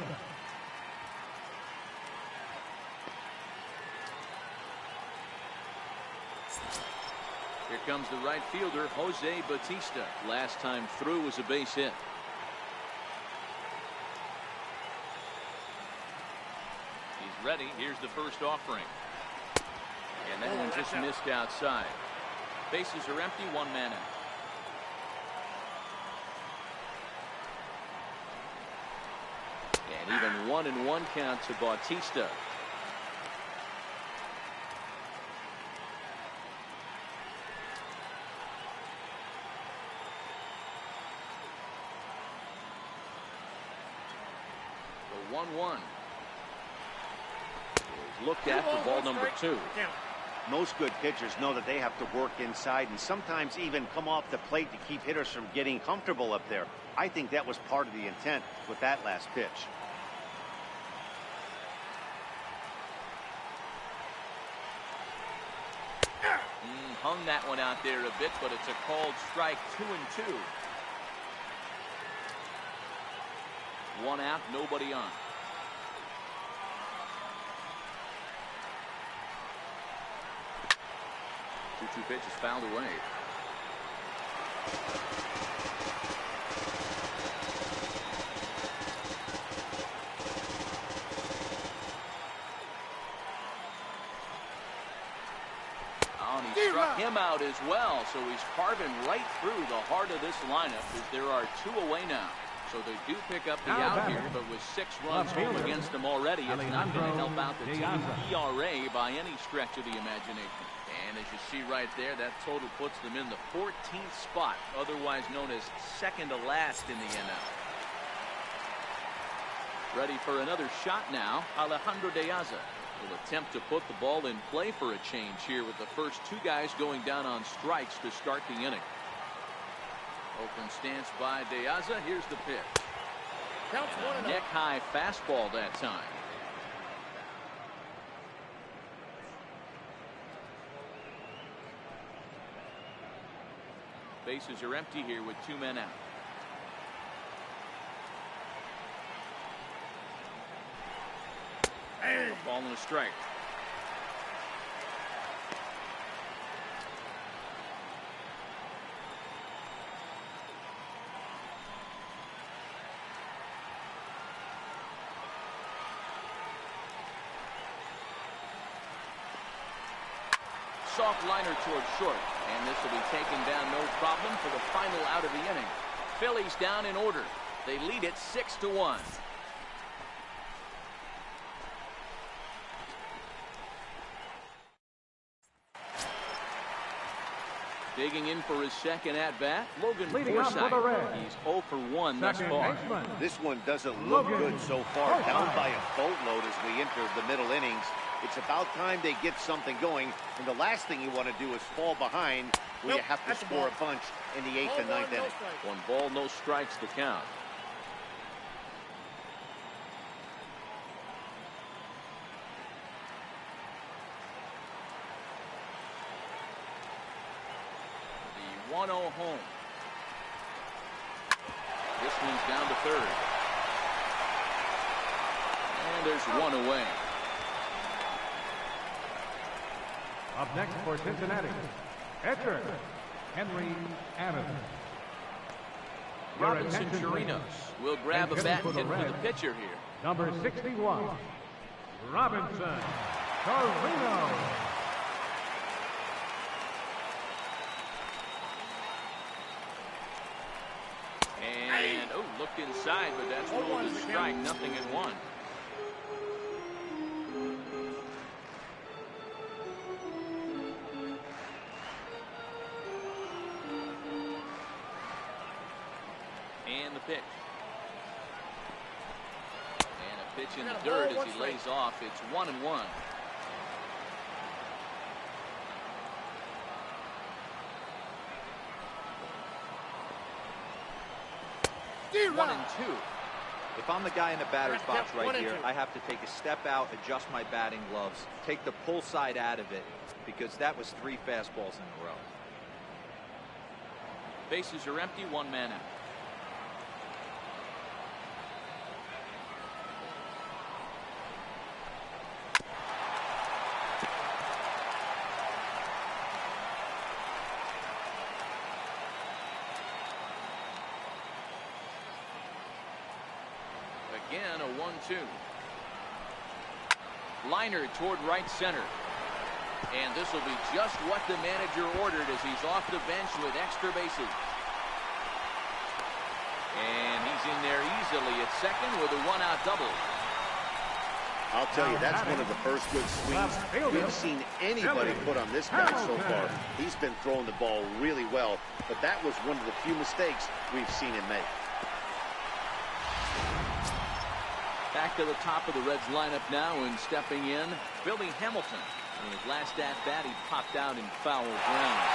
A: Here comes the right fielder, Jose Bautista. Last time through was a base hit. Ready, here's the first offering. And that one just missed outside. Bases are empty, one man out. And even 1-1 count to Bautista. The 1-1. Looked at for ball number 2.
B: Most good pitchers know that they have to work inside and sometimes even come off the plate to keep hitters from getting comfortable up there. I think that was part of the intent with that last pitch.
A: Hung that one out there a bit, but it's a called strike. 2-2. One out, nobody on. 2-2 pitch is fouled away. Oh, and he struck him out as well, so he's carving right through the heart of this lineup as there are 2 away now. So they do pick up the out here, but with 6 runs home against them already, it's not going to help out the team ERA by any stretch of the imagination. And as you see right there, that total puts them in the 14th spot, otherwise known as second to last in the NL. Ready for another shot now, Alejandro De Aza will attempt to put the ball in play for a change here with the first 2 guys going down on strikes to start the inning. Open stance by De Aza. Here's the pitch. Neck high fastball that time. Bases are empty here with 2 men out. A ball and a strike. Soft liner towards short, and this will be taken down no problem for the final out of the inning. Phillies down in order. They lead it 6-1. Digging in for his second at-bat, Logan Forsythe. He's 0 for 1 thus far.
B: This one doesn't look good so far. Down by a boatload as we enter the middle innings. It's about time they get something going, and the last thing you want to do is fall behind when you have to score a bunch in the 8th and 9th inning.
A: 1 ball, no strikes to count. The 1-0 home. This one's down to third. And there's 1 away.
D: Up next for Cincinnati, catcher Henry Adams.
A: Robinson Chirinos will grab a bat and hit for the pitcher here.
D: Number 61, Robinson Chirinos.
A: And, looked inside, but that's ruled a strike. Nothing in 1. And the pitch. And a pitch in the dirt as he lays off. It's 1-1. One and 2.
C: If I'm the guy in the batter's box right here, I have to take a step out, adjust my batting gloves, take the pull side out of it, because that was 3 fastballs in a row.
A: Bases are empty, 1 man out. Again, a 1-2. Liner toward right center. And this will be just what the manager ordered as he's off the bench with extra bases. And he's in there easily at second with a one-out double.
B: I'll tell you, that's one of the first good swings we've seen anybody put on this guy so far. He's been throwing the ball really well, but that was one of the few mistakes we've seen him make.
A: Back to the top of the Reds lineup now, and stepping in, Billy Hamilton. In his last at-bat, he popped out in foul ground.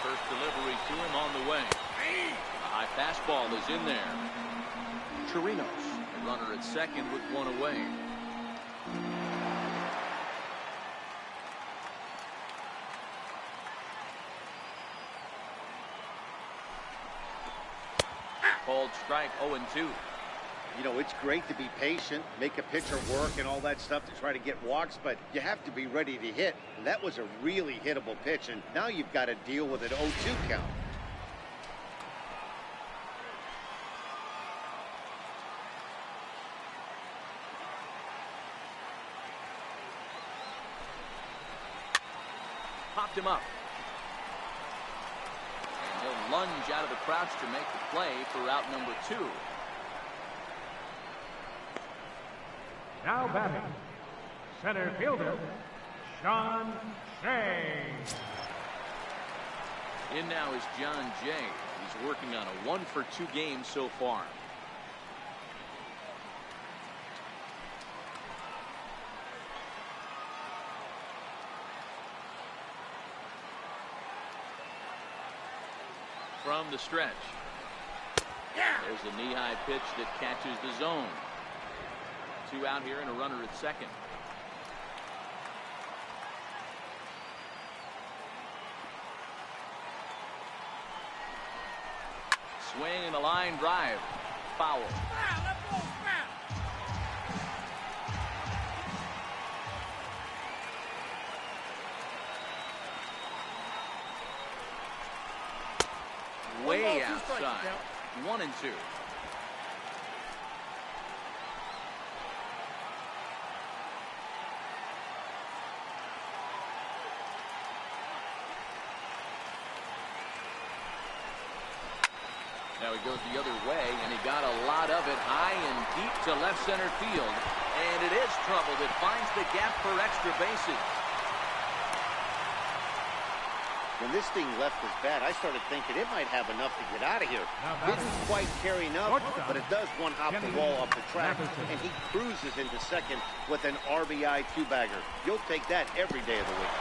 A: First delivery to him on the way. A high fastball is in there. Chirinos, a runner at second with one away. Called strike 0-2.
B: You know, it's great to be patient, make a pitcher work and all that stuff to try to get walks, but you have to be ready to hit. And that was a really hittable pitch, and now you've got to deal with an 0-2 count.
A: Popped him up. And he'll lunge out of the crouch to make the play for out number 2.
D: Now batting, center fielder, John Jay.
A: In now is John Jay. He's working on a 1-for-2 game so far. From the stretch. There's a knee-high pitch that catches the zone. 2 out here and a runner at second. Swing and a line drive. Foul. Way outside. 1-2. Now he goes the other way, and he got a lot of it high and deep to left center field. And it is trouble that finds the gap for extra bases.
B: When this thing left his bat, I started thinking it might have enough to get out of here. Didn't quite carry enough, but it does one hop the wall up the track, and he cruises into second with an RBI 2-bagger. You'll take that every day of the week.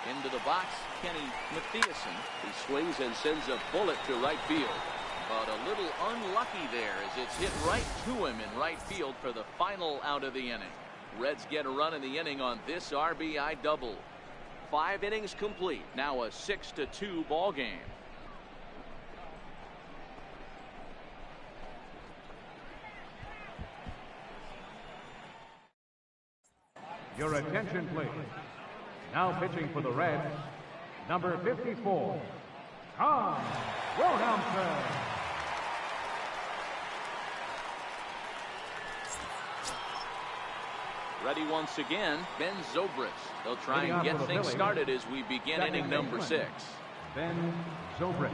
A: Into the box, Kenny Mathiasen. He swings and sends a bullet to right field. But a little unlucky there as it's hit right to him in right field for the final out of the inning. Reds get a run in the inning on this RBI double. 5 innings complete. Now a 6-2 ball game.
D: Your attention, please. Now pitching for the Reds, number 54, Tom Wilhelmsen.
A: Ready once again, Ben Zobrist. They'll try and get things started as we begin inning number 6.
D: Ben Zobrist.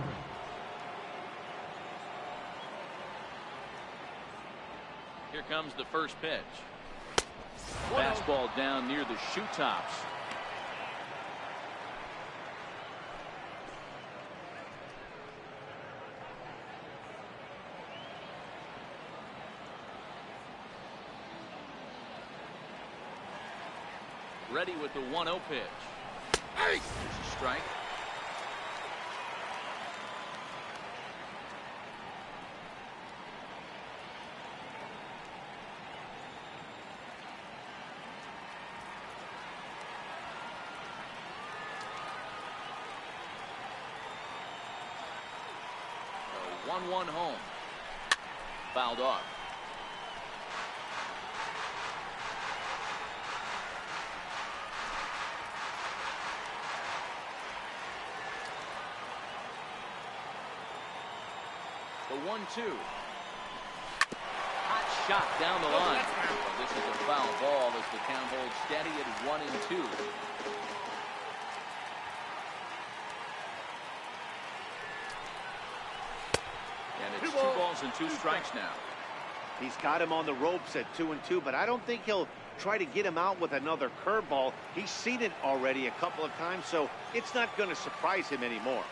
A: Here comes the first pitch. Fastball down near the shoe tops. Ready with the 1-0 pitch. There's a strike. 1-1 home. Fouled off. The 1-2. Hot shot down the line. Well, this is a foul ball as the count holds steady at 1-2. And it's 2 balls and 2 strikes now.
B: He's got him on the ropes at 2-2, but I don't think he'll try to get him out with another curveball. He's seen it already a couple of times, so it's not going to surprise him anymore.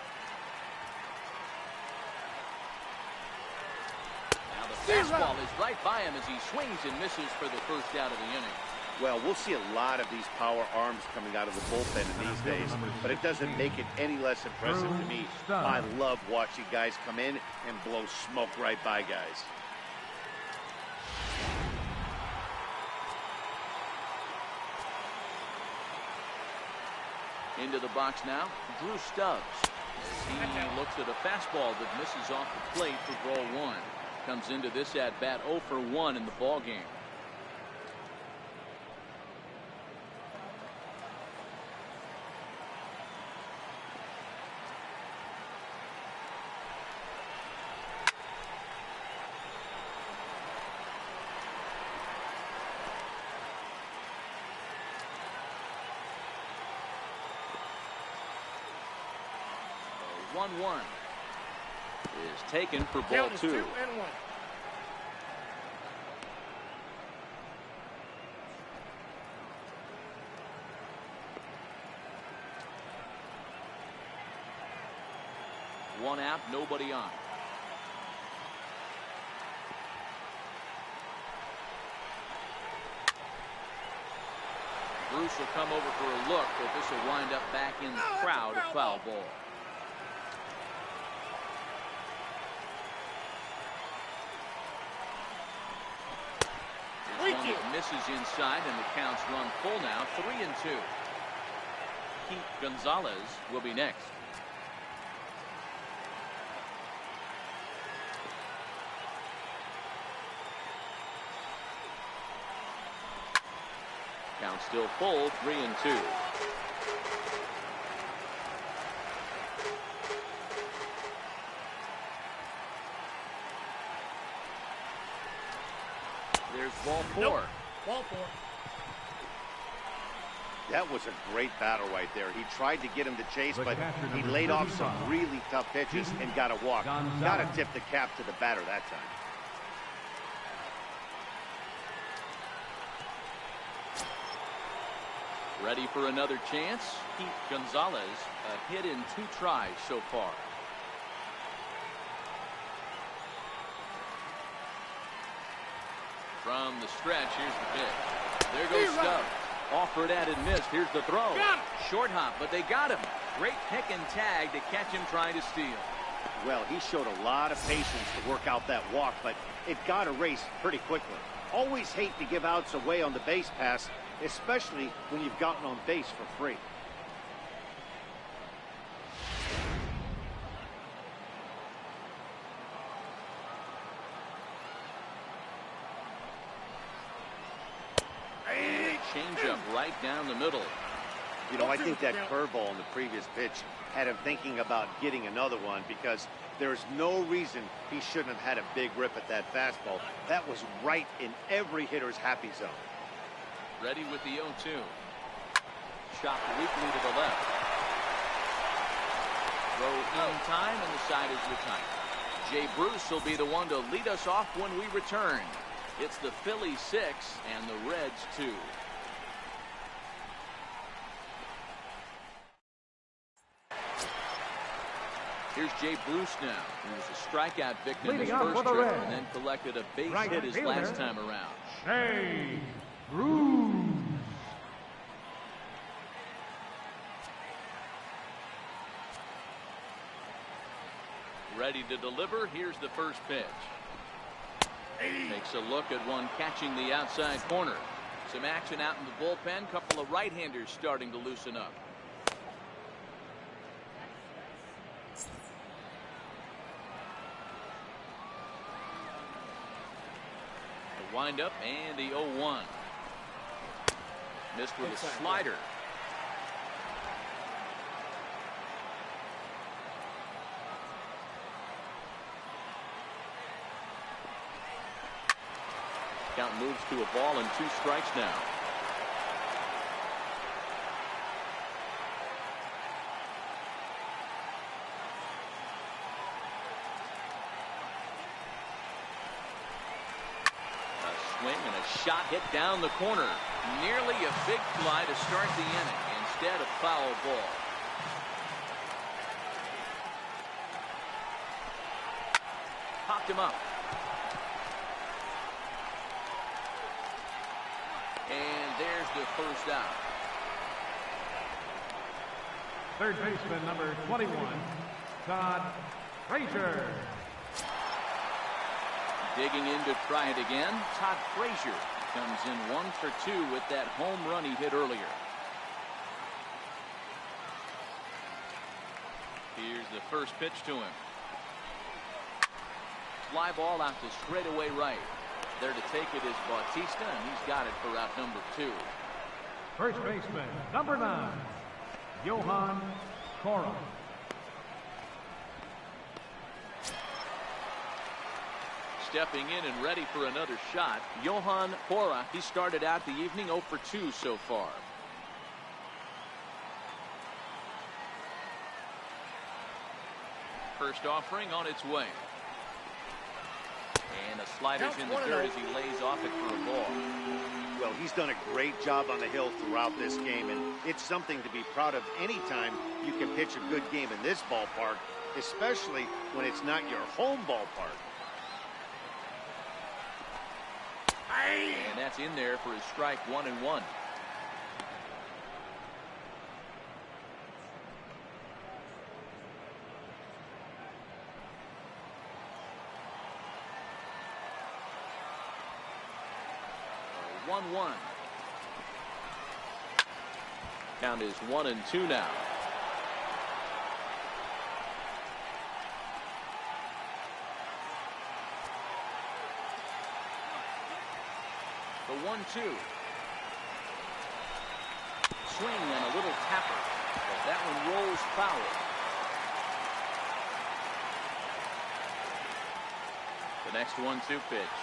A: Now the fastball is right by him as he swings and misses for the first out of the inning.
B: Well, we'll see a lot of these power arms coming out of the bullpen in these days, but it doesn't make it any less impressive to me. I love watching guys come in and blow smoke right by guys.
A: Into the box now, Drew Stubbs. As he looks at a fastball that misses off the plate for ball 1. Comes into this at bat 0 for 1 in the ball game. So 1-1 is taken for ball 2.
E: 2-1.
A: One out, nobody on. Bruce will come over for a look, but this will wind up back in the crowd, a foul ball. This one misses inside, and the count's run full now, 3-2. Keith Gonzalez will be next. Count still full, 3-2. There's ball 4.
E: Nope. Ball 4.
B: That was a great battle right there. He tried to get him to chase, but he laid off some really tough pitches and got a walk. Got to tip the cap to the batter that time.
A: Ready for another chance? Keith Gonzalez, a hit in 2 tries so far. From the stretch, here's the pitch. There goes Stubbs. Offered at and missed. Here's the throw. Short hop, but they got him. Great pick and tag to catch him trying to steal.
B: Well, he showed a lot of patience to work out that walk, but it got erased pretty quickly. Always hate to give outs away on the base pass, especially when you've gotten on base for free.
A: Changeup right down the middle.
B: You know, I think that curveball in the previous pitch had him thinking about getting another one, because there's no reason he shouldn't have had a big rip at that fastball. That was right in every hitter's happy zone.
A: Ready with the 0-2. Shot weakly to the left. Throw in time, and the side is retired. Jay Bruce will be the one to lead us off when we return. It's the Phillies 6 and the Reds 2. Here's Jay Bruce now, who was a strikeout victim his first trip and then collected a base hit his last time around.
D: Jay Bruce.
A: Ready to deliver. Here's the first pitch. Takes a look at one catching the outside corner. Some action out in the bullpen. Couple of right-handers starting to loosen up. Windup and the 0-1. Missed with a slider. Count moves to a ball and 2 strikes now. A swing and a shot hit down the corner. Nearly a big fly to start the inning. Instead, a foul ball. Popped him up. And there's the first out.
D: Third baseman, number 21, Todd Frazier.
A: Digging in to try it again. Todd Frazier comes in 1 for 2 with that home run he hit earlier. Here's the first pitch to him. Fly ball out to straightaway right. There to take it is Bautista, and he's got it for out number 2.
D: First baseman, number 9, Johan Cora.
A: Stepping in and ready for another shot, Johan Cora. He started out the evening 0 for 2 so far. First offering on its way. And a slider's in the dirt as he lays off it for a ball.
B: Well, he's done a great job on the hill throughout this game, and it's something to be proud of anytime you can pitch a good game in this ballpark, especially when it's not your home ballpark.
A: And that's in there for his strike 1-1. Count is 1-2 now. The 1-2. Swing and a little tapper, but that one rolls foul. The next 1-2 pitch.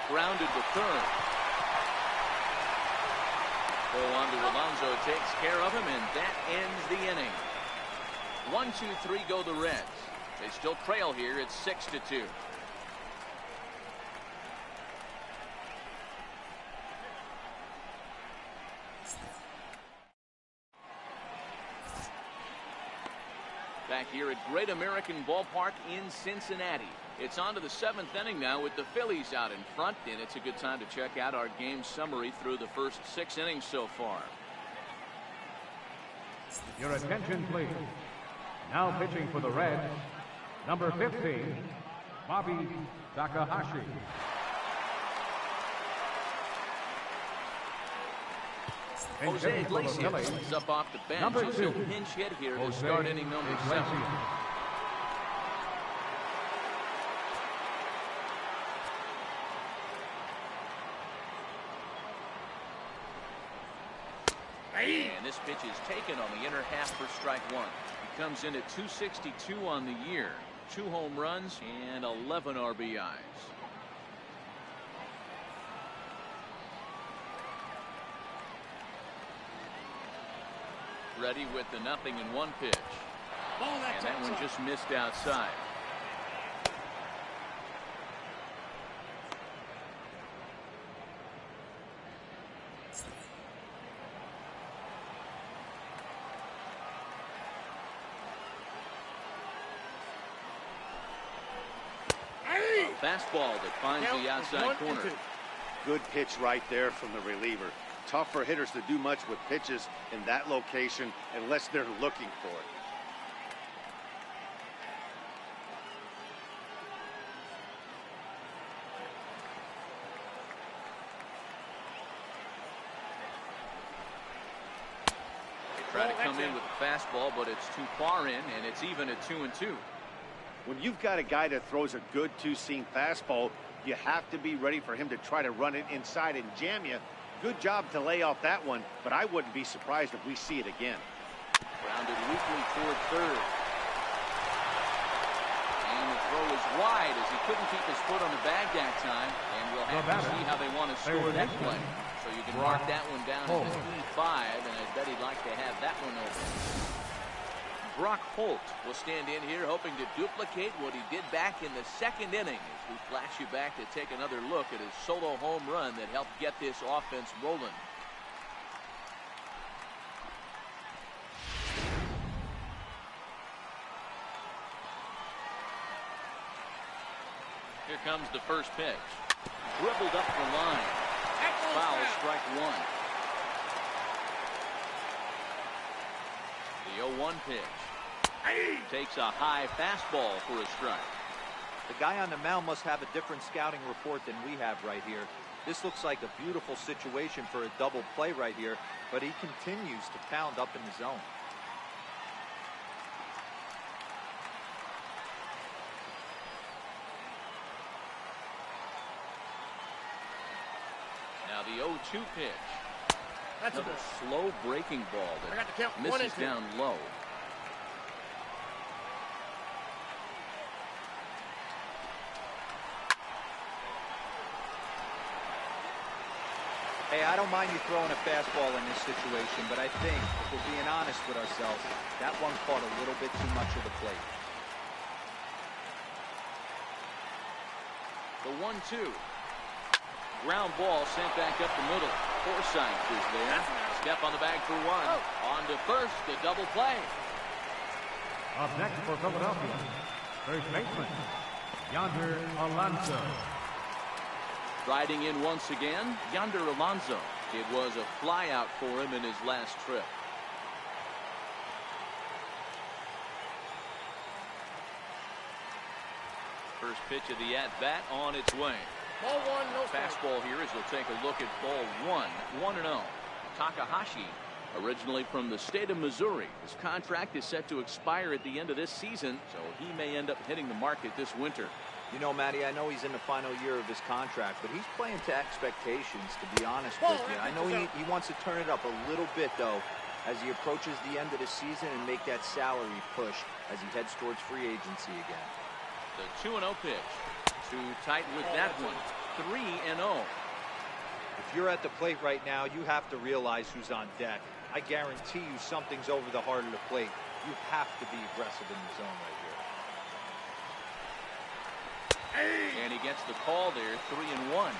A: Grounded to third. Orlando Alonso takes care of him, and that ends the inning. 1-2-3 go the Reds. They still trail here. It's 6-2. Back here at Great American Ballpark in Cincinnati. It's on to the 7th inning now with the Phillies out in front, and it's a good time to check out our game summary through the first 6 innings so far.
D: Your attention, please. Now pitching for the Reds, number 15, Bobby Takahashi.
A: Jose Iglesias is up off the bench.
D: Number
A: He's
D: 2,
A: a pinch hit here to start inning number 7. And this pitch is taken on the inner half for strike 1. He comes in at 262 on the year. 2 home runs and 11 RBIs. Ready with the 0-1 pitch. And that one just missed outside. Fastball that finds the outside corner.
B: Good pitch right there from the reliever. Tough for hitters to do much with pitches in that location unless they're looking for it.
A: They try to come in with a fastball, but it's too far in, and it's even at 2-2.
B: When you've got a guy that throws a good 2-seam fastball, You have to be ready for him to try to run it inside and jam you. Good job to lay off that one, but I wouldn't be surprised if we see it again.
A: Grounded weakly toward third. And the throw is wide as he couldn't keep his foot on the bag that time. And we'll have to see how they want to score that play. So you can mark that one down as an E5, and I bet he'd like to have that one over. Brock Holt will stand in here hoping to duplicate what he did back in the second inning as we flash you back to take another look at his solo home run that helped get this offense rolling. Here comes the first pitch. Dribbled up the line. Foul, strike one. The 0-1 pitch. Takes a high fastball for a strike.
C: The guy on the mound must have a different scouting report than we have right here. This looks like a beautiful situation for a double play right here, but he continues to pound up in the zone.
A: Now the 0-2 pitch. That's a slow breaking ball that misses down low.
C: Hey, I don't mind you throwing a fastball in this situation, but I think, if we're being honest with ourselves, that one caught a little bit too much of the plate.
A: The 1-2. Ground ball sent back up the middle. Forsythe is there. Step on the bag for one. On to first, the double play.
D: Up next for Philadelphia, first baseman, Yonder Alonso.
A: Riding in once again, Yonder Alonso. It was a flyout for him in his last trip. First pitch of the at-bat on its way.
E: Ball one, no strike.
A: Fastball here as we'll take a look at ball one. 1-0. Takahashi, originally from the state of Missouri. His contract is set to expire at the end of this season, so he may end up hitting the market this winter.
C: You know, Matty, I know he's in the final year of his contract, but he's playing to expectations, to be honest with you. I know he wants to turn it up a little bit, though, as he approaches the end of the season and make that salary push as he heads towards free agency again.
A: The 2-0 pitch. Too tight with that one. 3-0.
C: If you're at the plate right now, you have to realize who's on deck. I guarantee you something's over the heart of the plate. You have to be aggressive in the zone right here.
A: And he gets the call there, 3-1.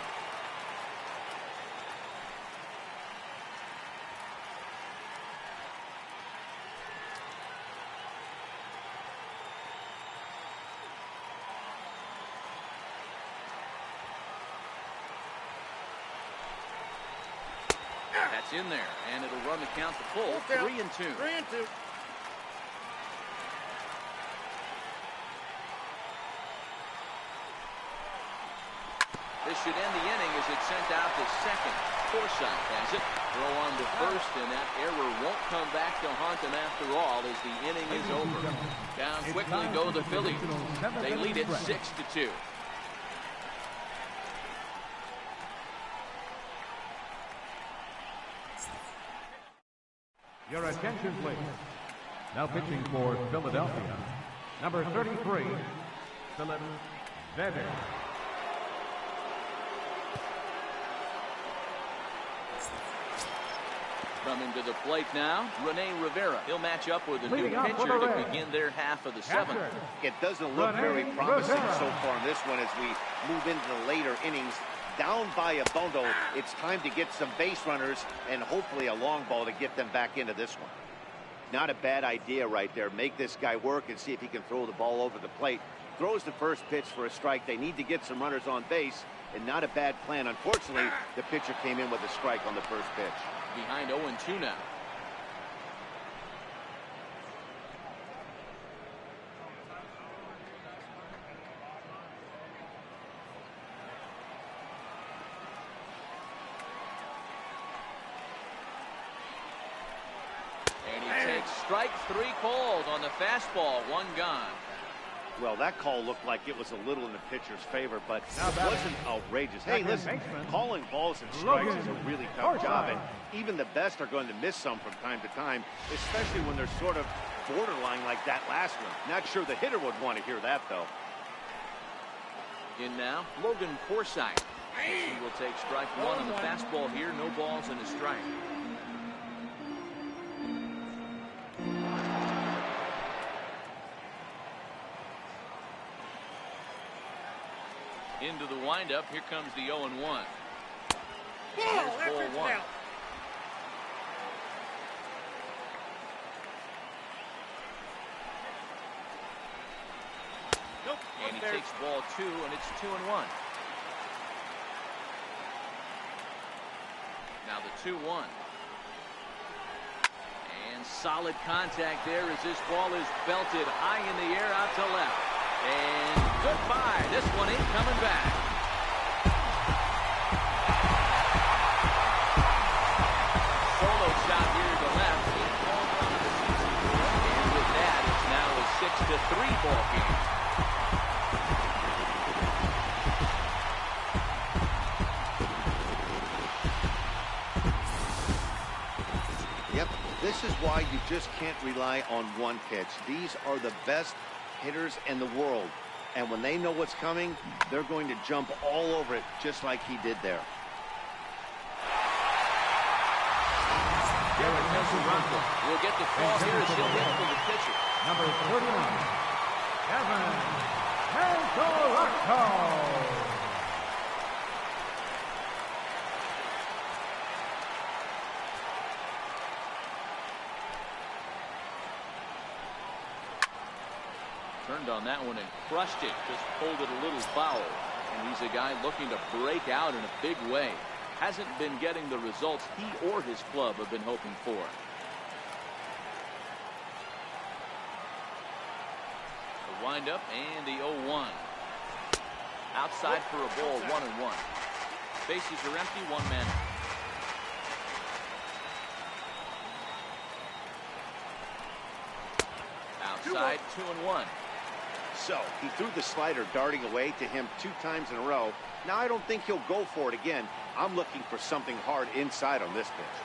A: That's in there, and it'll run the count to full. 3-2.
E: 3-2.
A: This should end the inning as it's sent out to second. Forsythe has it. Throw on to first, and that error won't come back to haunt them after all as the inning is over. Down quickly go the Phillies. They lead it 6-2.
D: Your attention, please. Now pitching for Philadelphia, number 33, Philip Vedder.
A: Coming to the plate now, Rene Rivera. He'll match up with a new pitcher to begin their half of the seventh.
B: It doesn't look very promising so far in this one as we move into the later innings. Down by a bundle, it's time to get some base runners and hopefully a long ball to get them back into this one. Not a bad idea right there. Make this guy work and see if he can throw the ball over the plate. Throws the first pitch for a strike. They need to get some runners on base, and not a bad plan. Unfortunately, the pitcher came in with a strike on the first pitch.
A: Behind 0-2 now. And he takes strike three called on the fastball. One gone.
B: Well, that call looked like it was a little in the pitcher's favor, but it wasn't outrageous. Hey, listen, calling balls and strikes is a really tough job, and even the best are going to miss some from time to time, especially when they're sort of borderline like that last one. Not sure the hitter would want to hear that, though.
A: In now, Logan Forsythe. He will take strike one on the fastball here. No balls and a strike. Into the windup. Here comes the 0-1. Here's ball one.
E: Nope.
A: And he takes ball two, and it's 2-1. Now the 2-1. And solid contact there as this ball is belted high in the air out to left. And goodbye. This one ain't coming back. Solo shot here to left. And with that, it's now a 6-3 ball game.
B: Yep, this is why you just can't rely on one pitch. These are the best hitters in the world, and when they know what's coming, they're going to jump all over it just like he did there.
A: We'll get the call here as he'll hit for the pitcher.
D: Number 31, Kevin Cancel.
A: Turned on that one and crushed it. Just pulled it a little foul. And he's a guy looking to break out in a big way. Hasn't been getting the results he or his club have been hoping for. The windup and the 0-1. Outside for a ball, 1-1. Bases are empty, one man. Outside, 2-1.
B: So he threw the slider darting away to him 2 times in a row. Now I don't think he'll go for it again. I'm looking for something hard inside on this pitch.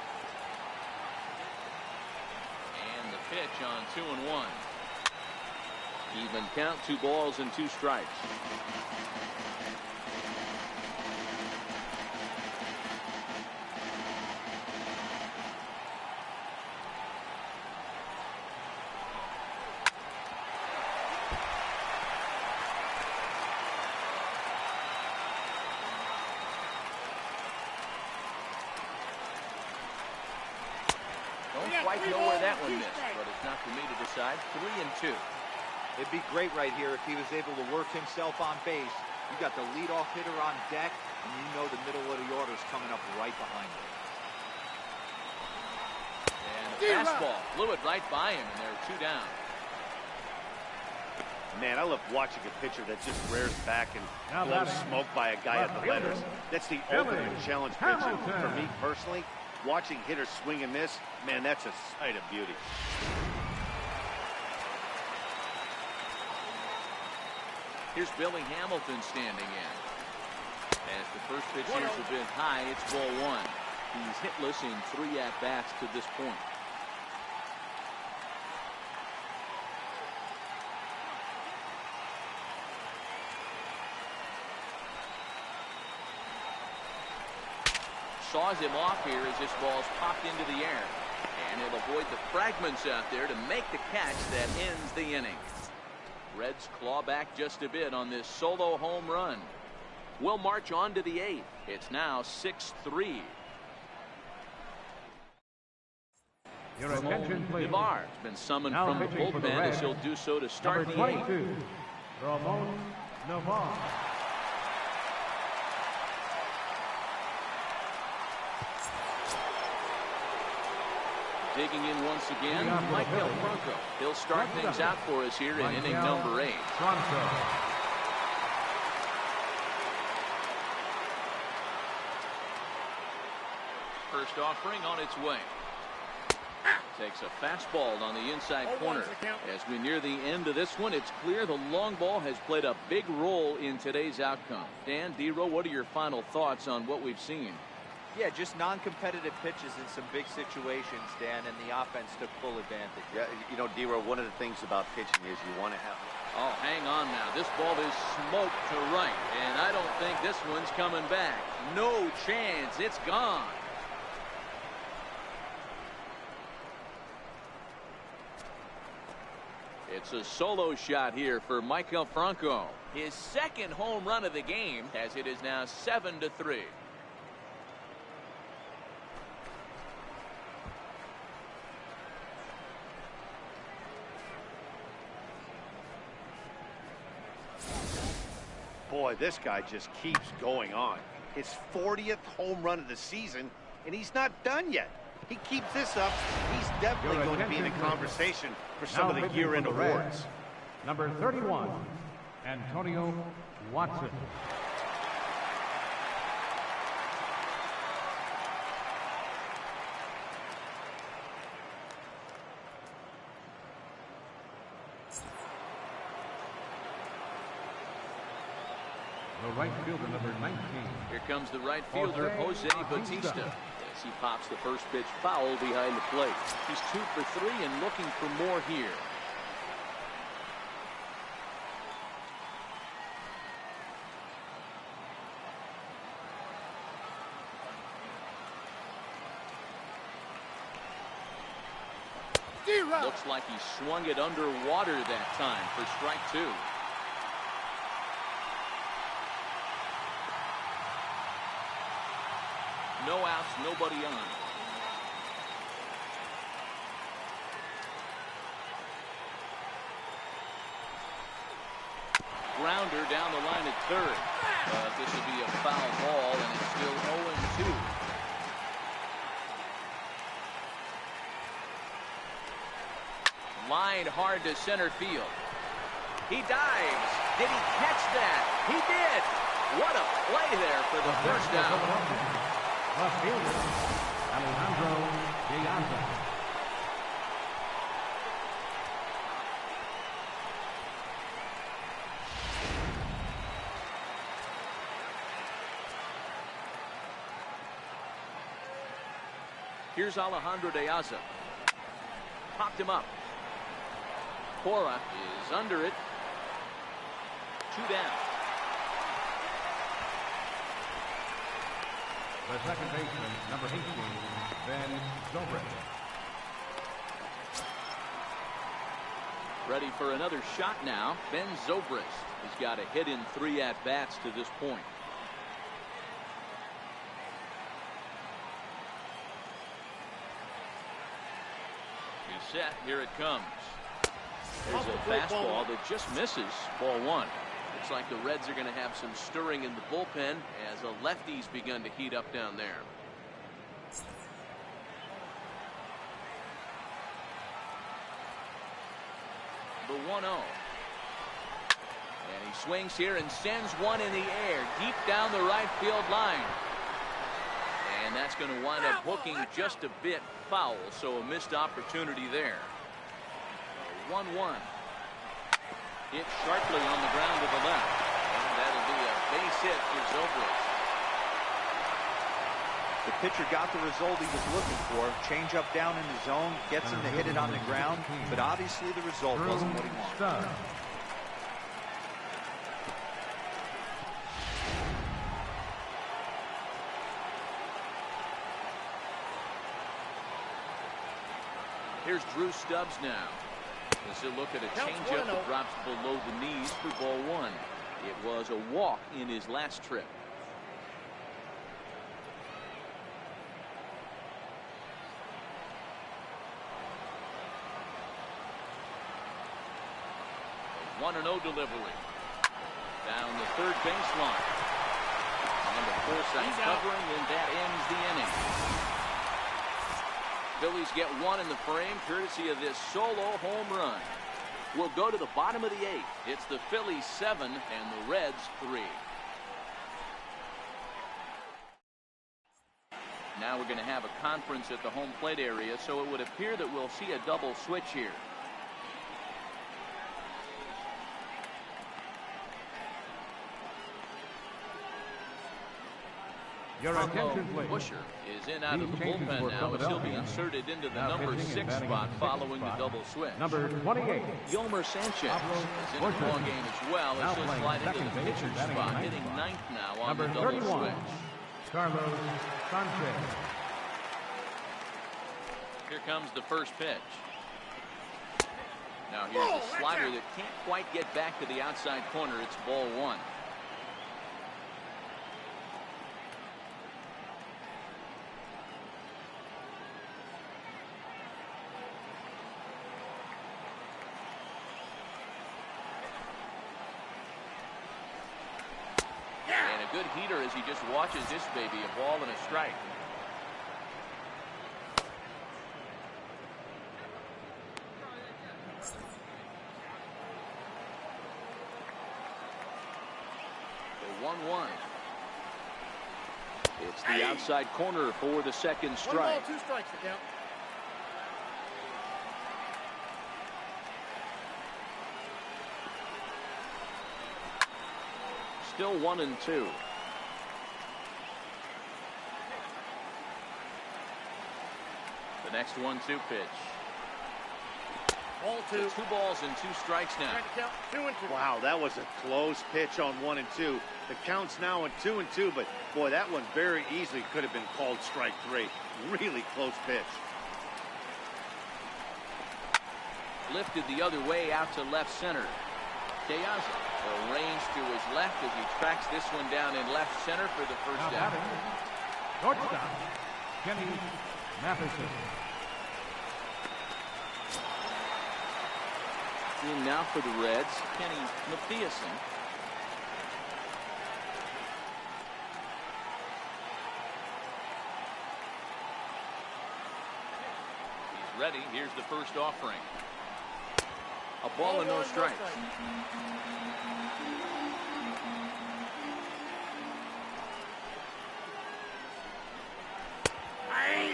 A: And the pitch on 2-1. Even count, 2 balls and 2 strikes. Quite know where that one missed, but it's not for me to decide. 3-2.
C: It'd be great right here if he was able to work himself on base. You got the leadoff hitter on deck, and you know the middle of the order is coming up right behind him.
A: And a fastball blew it right by him, and there are 2 down.
B: Man, I love watching a pitcher that just rears back and blows smoke by a guy at the letters. That's the ultimate challenge pitching for me personally. Watching hitters swing and miss, man, that's a sight of beauty.
A: Here's Billy Hamilton standing in. As the first pitch here is a bit high, it's ball 1. He's hitless in 3 at-bats to this point. Saws him off here as this ball's popped into the air. And he'll avoid the fragments out there to make the catch that ends the inning. Reds claw back just a bit on this solo home run. We'll march on to the 8th. It's now 6-3.
D: Your attention, please.
A: Navarre has been summoned
D: Now
A: from the
D: pitching for the
A: bullpen
D: Reds,
A: as he'll do so to start
D: Number
A: the 8th.
D: 22, Ramon Navarre.
A: Digging in once again, Mike Del Bronco. He'll start things out for us here in inning number 8. First offering on its way. Takes a fastball on the inside corner. As we near the end of this one, it's clear the long ball has played a big role in today's outcome. Dan, D-Row, what are your final thoughts on what we've seen?
C: Yeah, just non-competitive pitches in some big situations, Dan, and the offense took full advantage.
B: Yeah, you know, D-Row, one of the things about pitching is you want to have...
A: Oh, hang on now. This ball is smoked to right, and I don't think this one's coming back. No chance. It's gone. It's a solo shot here for Michael Franco. His second home run of the game, as it is now 7-3.
B: Boy, this guy just keeps going on. His 40th home run of the season, and he's not done yet. He keeps this up, he's definitely going to be in the conversation for some of the year-end awards.
D: Number 31, Antonio Watson. The right fielder, number 19.
A: Here comes the right fielder, Jose Bautista. As he pops the first pitch foul behind the plate. He's 2 for 3 and looking for more here. Looks like he swung it underwater that time for strike 2. No outs, nobody on. Grounder down the line at third. But this will be a foul ball, and it's still 0-2. Line hard to center field. He dives. Did he catch that? He did. What a play there for the first down.
D: Left fielder, Alejandro Diaz.
A: Here's Alejandro Diaz. Popped him up. Cora is under it. 2 down.
D: The second baseman, number 18, Ben Zobrist.
A: Ready for another shot now. Ben Zobrist has got a hit in 3 at-bats to this point. He's set. Here it comes. There's a fastball that just misses. Ball 1. Looks like the Reds are going to have some stirring in the bullpen as a lefty's begun to heat up down there. The 1-0. And he swings here and sends one in the air deep down the right field line. And that's going to wind up hooking just a bit foul, so a missed opportunity there. 1-1. Hit sharply on the ground to the left. And that'll be a base hit for Zobrist.
C: The pitcher got the result he was looking for. Change up down in the zone, gets him to hit it on the ground, but obviously the result wasn't what he wanted.
A: Here's Drew Stubbs now. As they look at a changeup that drops below the knees for ball 1. It was a walk in his last trip. A 1-0 delivery. Down the third baseline. And the Forsythe covering, and that ends the inning. Phillies get 1 in the frame courtesy of this solo home run. We'll go to the bottom of the 8th. It's the Phillies 7 and the Reds 3. Now we're going to have a conference at the home plate area, so it would appear that we'll see a double switch here.
D: Your attention, please.
A: Busher is in out of the bullpen now, as he'll be inserted into the number 6 spot following the double switch.
D: Number 28.
A: Yomer Sanchez is in the ball game as well, as he'll slide into the pitcher's spot, hitting 9th now on the double switch.
D: Carlos Sanchez.
A: Here comes the first pitch. Now here's a slider that can't quite get back to the outside corner. It's ball 1. And a good heater as he just watches this baby, a ball and a strike. The 1-1. It's the outside corner for the second strike.
E: 1 ball, 2 strikes to count.
A: Still 1-2. The next 1-2 pitch.
E: Ball 2.
A: 2 balls and 2 strikes now.
E: Trying to count 2 and 2.
B: Wow, that was a close pitch on 1 and 2. The count's now at 2 and 2, but boy, that one very easily could have been called strike 3. Really close pitch.
A: Lifted the other way out to left center. Piazza arranged to his left as he tracks this one down in left center for the first
D: Now
A: out.
D: batting, shortstop, Kenny Matheson.
A: In now for the Reds, Kenny Matheson. He's ready. Here's the first offering. A ball and no strikes.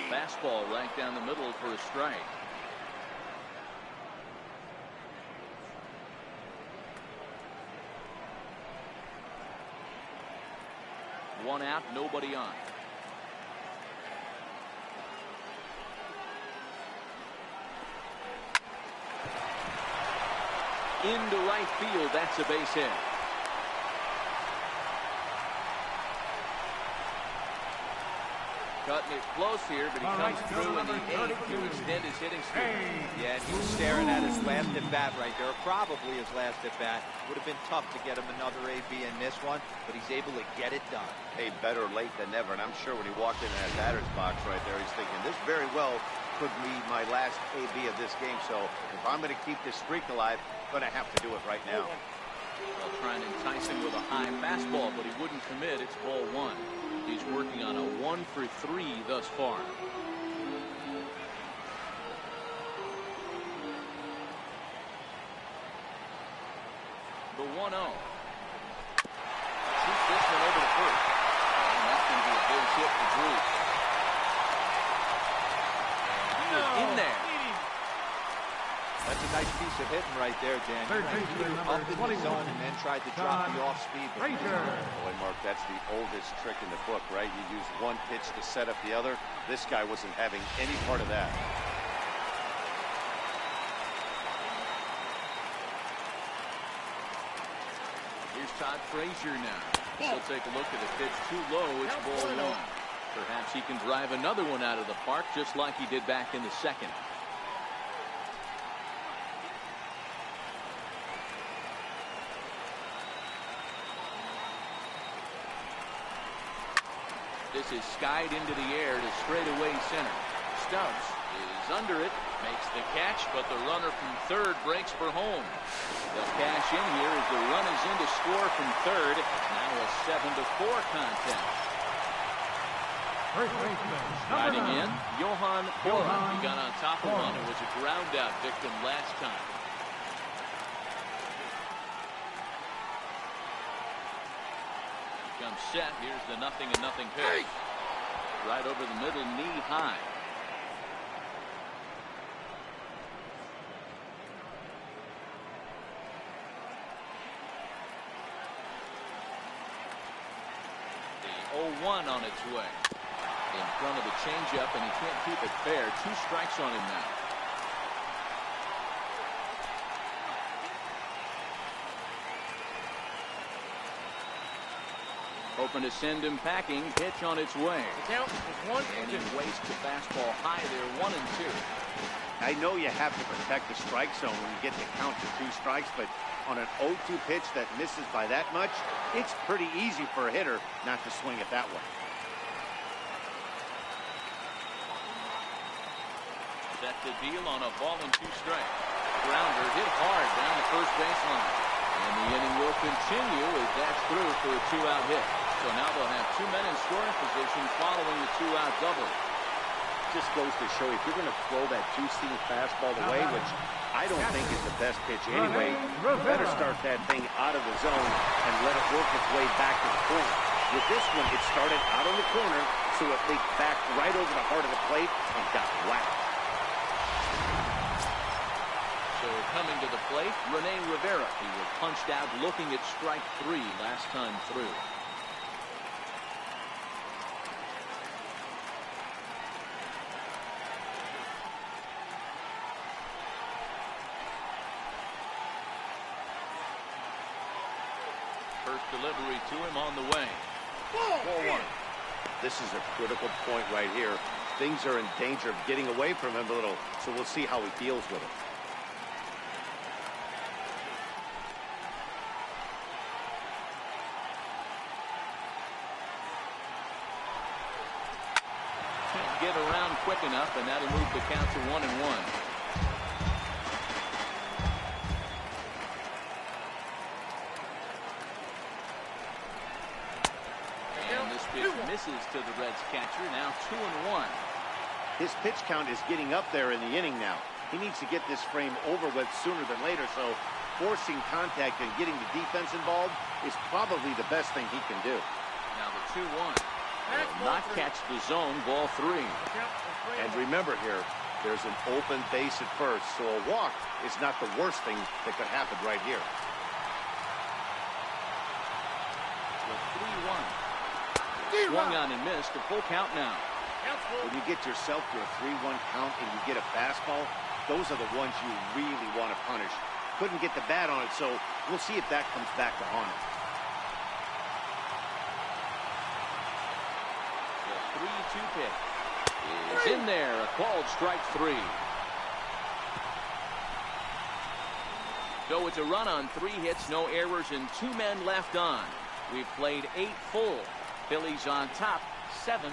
A: Fastball right down the middle for a strike. One out, nobody on. Into right field, that's a base hit. Cutting it close here, but he comes through in the 8th to extend his hitting streak.
C: Yeah, and he was staring at his last at bat right there, probably his last at bat. Would have been tough to get him another AB in this one, but he's able to get it done.
B: Hey, better late than never, and I'm sure when he walked in that batter's box right there, he's thinking this very well could be my last AB of this game, so if I'm going to keep this streak alive, I'm going to have to do it right now.
A: Well, trying to entice him with a high fastball, but he wouldn't commit. It's ball 1. He's working on a 1 for 3 thus far. The 1-0. Shoots this one over to first. And that's going to be a base hit for Drew. He was in there.
C: That's a nice piece of hitting right there, Dan.
D: Third
C: He
D: baseman,
C: threw
D: number
C: up in the
D: 21,
C: zone and then tried to drop the off speed.
B: Boy, Mark, that's the oldest trick in the book, right? You use one pitch to set up the other. This guy wasn't having any part of that.
A: Here's Todd Frazier now. He'll take a look at a pitch too low. It's ball 1. Perhaps he can drive another one out of the park just like he did back in the second. This is skied into the air to straightaway center. Stubbs is under it, makes the catch, but the runner from third breaks for home. They'll cash in here as the run is in to score from third. Now a 7-4 contest.
D: First baseman,
A: Riding in,
D: 9.
A: Johan Bora. He got on top of one who was a ground out victim last time. Comes set. Here's the 0-0 pitch. right over the middle, knee high. The 0-1 on its way. In front of the changeup, and he can't keep it fair. 2 strikes on him now. Hoping to send him packing. Pitch on its way.
E: The count is 1
A: And
E: and 2.
A: he wastes the fastball high there. 1 and 2.
B: I know you have to protect the strike zone when you get the count to 2 strikes, but on an 0-2 pitch that misses by that much, it's pretty easy for a hitter not to swing it that way.
A: Set the deal on a ball and 2 strikes. Grounder hit hard down the first baseline. And the inning will continue as that's through for a 2-out hit. So now they'll have 2 men in scoring position following the 2-out double.
B: Just goes to show you, if you're going to throw that 2-seam fastball away, which I don't think is the best pitch anyway, you better start that thing out of the zone and let it work its way back to the corner. With this one, it started out on the corner, so it leaked back right over the heart of the plate and got whacked.
A: So coming to the plate, Rene Rivera. He was punched out looking at strike 3 last time through. First delivery to him on the way. Ball 1.
B: This is a critical point right here. Things are in danger of getting away from him a little, so we'll see how he deals with it.
A: Can't get around quick enough, and that'll move the count to 1-1. Misses to the Reds catcher. Now 2-1.
B: His pitch count is getting up there in the inning now. He needs to get this frame over with sooner than later, so forcing contact and getting the defense involved is probably the best thing he can do.
A: Now the 2-1. Will not catch the zone. Ball 3.
B: And remember here, there's an open base at first, so a walk is not the worst thing that could happen right here.
A: The 3-1. Swung on and missed. A full count now.
B: When you get yourself to a 3-1 count and you get a fastball, those are the ones you really want to punish. Couldn't get the bat on it, so we'll see if that comes back to haunt him.
A: The 3-2 pitch is in there. A called strike 3. So it's a run on 3 hits, no errors, and 2 men left on. We've played 8 full. Phillies on top, 7-4.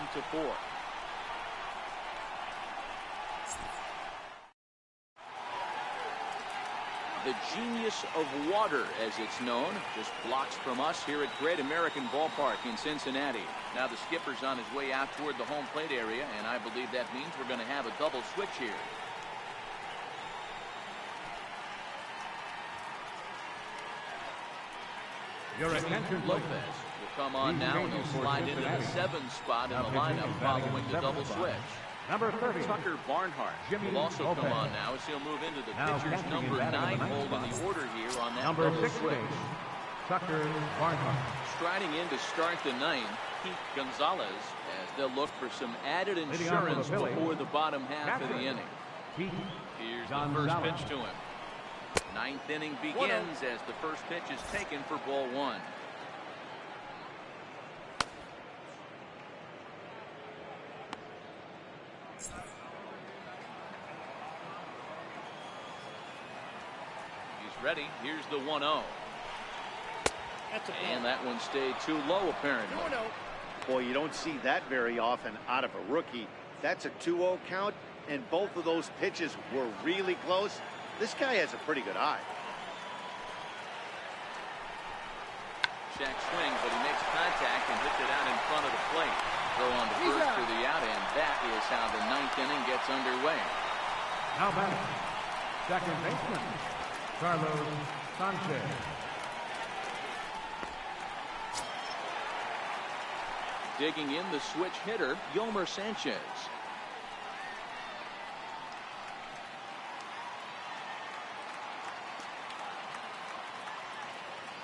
A: The genius of water, as it's known, just blocks from us here at Great American Ballpark in Cincinnati. Now the skipper's on his way out toward the home plate area, and I believe that means we're going to have a double switch here.
D: Your attention,
A: Lopez will come on now, and he'll slide into the 7th spot in the lineup following the double switch.
D: Number 30.
A: Tucker Barnhart will also come on now as he'll move into the pitcher's number 9 hole in the order here on that
D: Number
A: double
D: 16.
A: switch.
D: Tucker Barnhart.
A: Striding in to start the 9th, Pete Gonzalez, as they'll look for some added insurance before the bottom half of the inning.
D: Pete
A: Here's the first pitch to him. 9th inning begins as the first pitch is taken for ball 1. He's ready. Here's the 1-0. And that one stayed too low, apparently.
B: Boy, you don't see that very often out of a rookie. That's a 2-0 count, and both of those pitches were really close. This guy has a pretty good eye.
A: Check swing, but he makes contact and hits it out in front of the plate. Throw on to first for the out, and that is how the 9th inning gets underway.
D: Now back, second baseman, Carlos Sanchez.
A: Digging in, the switch hitter, Yomer Sanchez.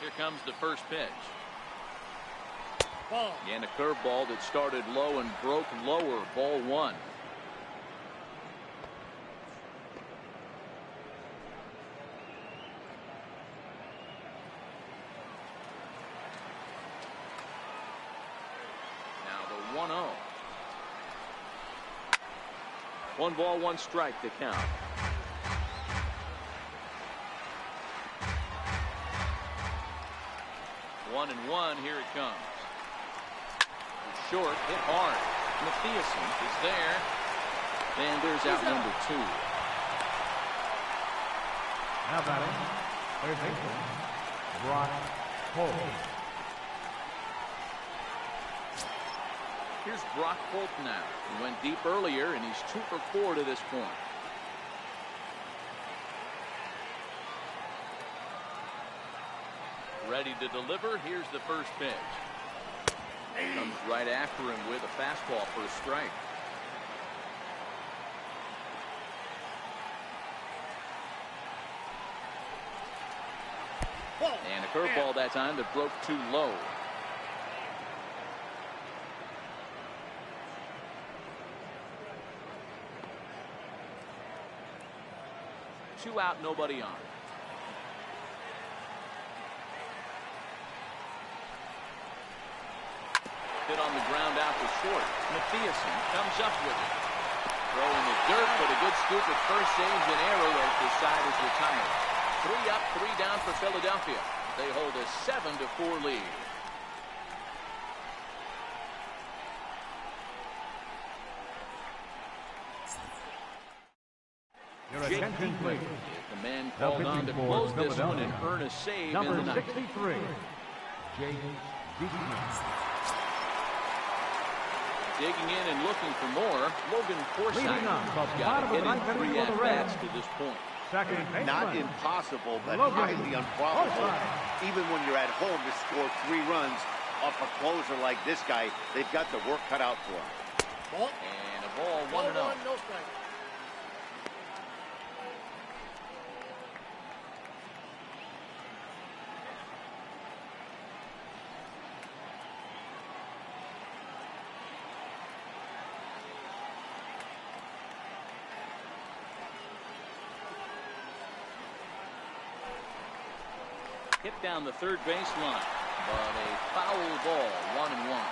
A: Here comes the first pitch.
E: Ball.
A: And a curveball that started low and broke lower. Ball one. Now the 1-0. 1 ball, 1 strike to count. One and one, here it comes. Short, hit hard. Mathiasen is there. And there's out number 2.
D: Now batting, third baseman, Brock Holt.
A: Here's Brock Holt now. He went deep earlier, and he's 2 for 4 to this point. Ready to deliver. Here's the first pitch. Comes right after him with a fastball for a strike. And a curveball that time that broke too low. Two out, nobody on. Hit on the ground out to short. Mathiasen comes up with it. Throwing the dirt, but a good scoop at first saves an error as the side is retired. 3 up, 3 down for Philadelphia. They hold a 7-4 lead.
D: Your attention, please.
A: The man called on to close this one and earn a save in the
D: Number
A: ninth.
D: 63, James Beekman.
A: Digging in and looking for more, Logan Forsythe.
D: Leading up, the
A: He's got
D: bottom
A: a
D: of the
A: hitting
D: ninth
A: 3
D: inning for the Reds.
A: at-bats to this point.
D: Second baseman.
B: Not impossible, but
D: Logan
B: highly improbable.
D: Forsythe.
B: Even when you're at home to score 3 runs off a closer like this guy, they've got the work cut out for him.
E: Ball.
A: And a ball, 1-0.
E: No strike.
A: Hit down the third baseline, but a foul ball, 1-1.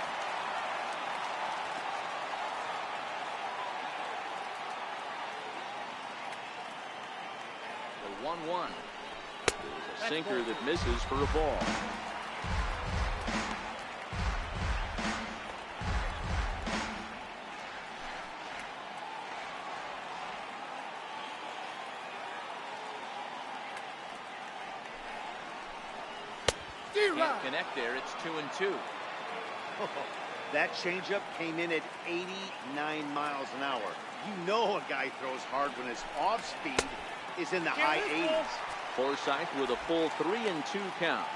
A: The 1-1. A sinker that misses for a ball. Can't connect there. It's 2-2.
B: That changeup came in at 89 miles an hour. You know a guy throws hard when his off speed is in the high 80s.
A: Forsythe with a full 3-2 count.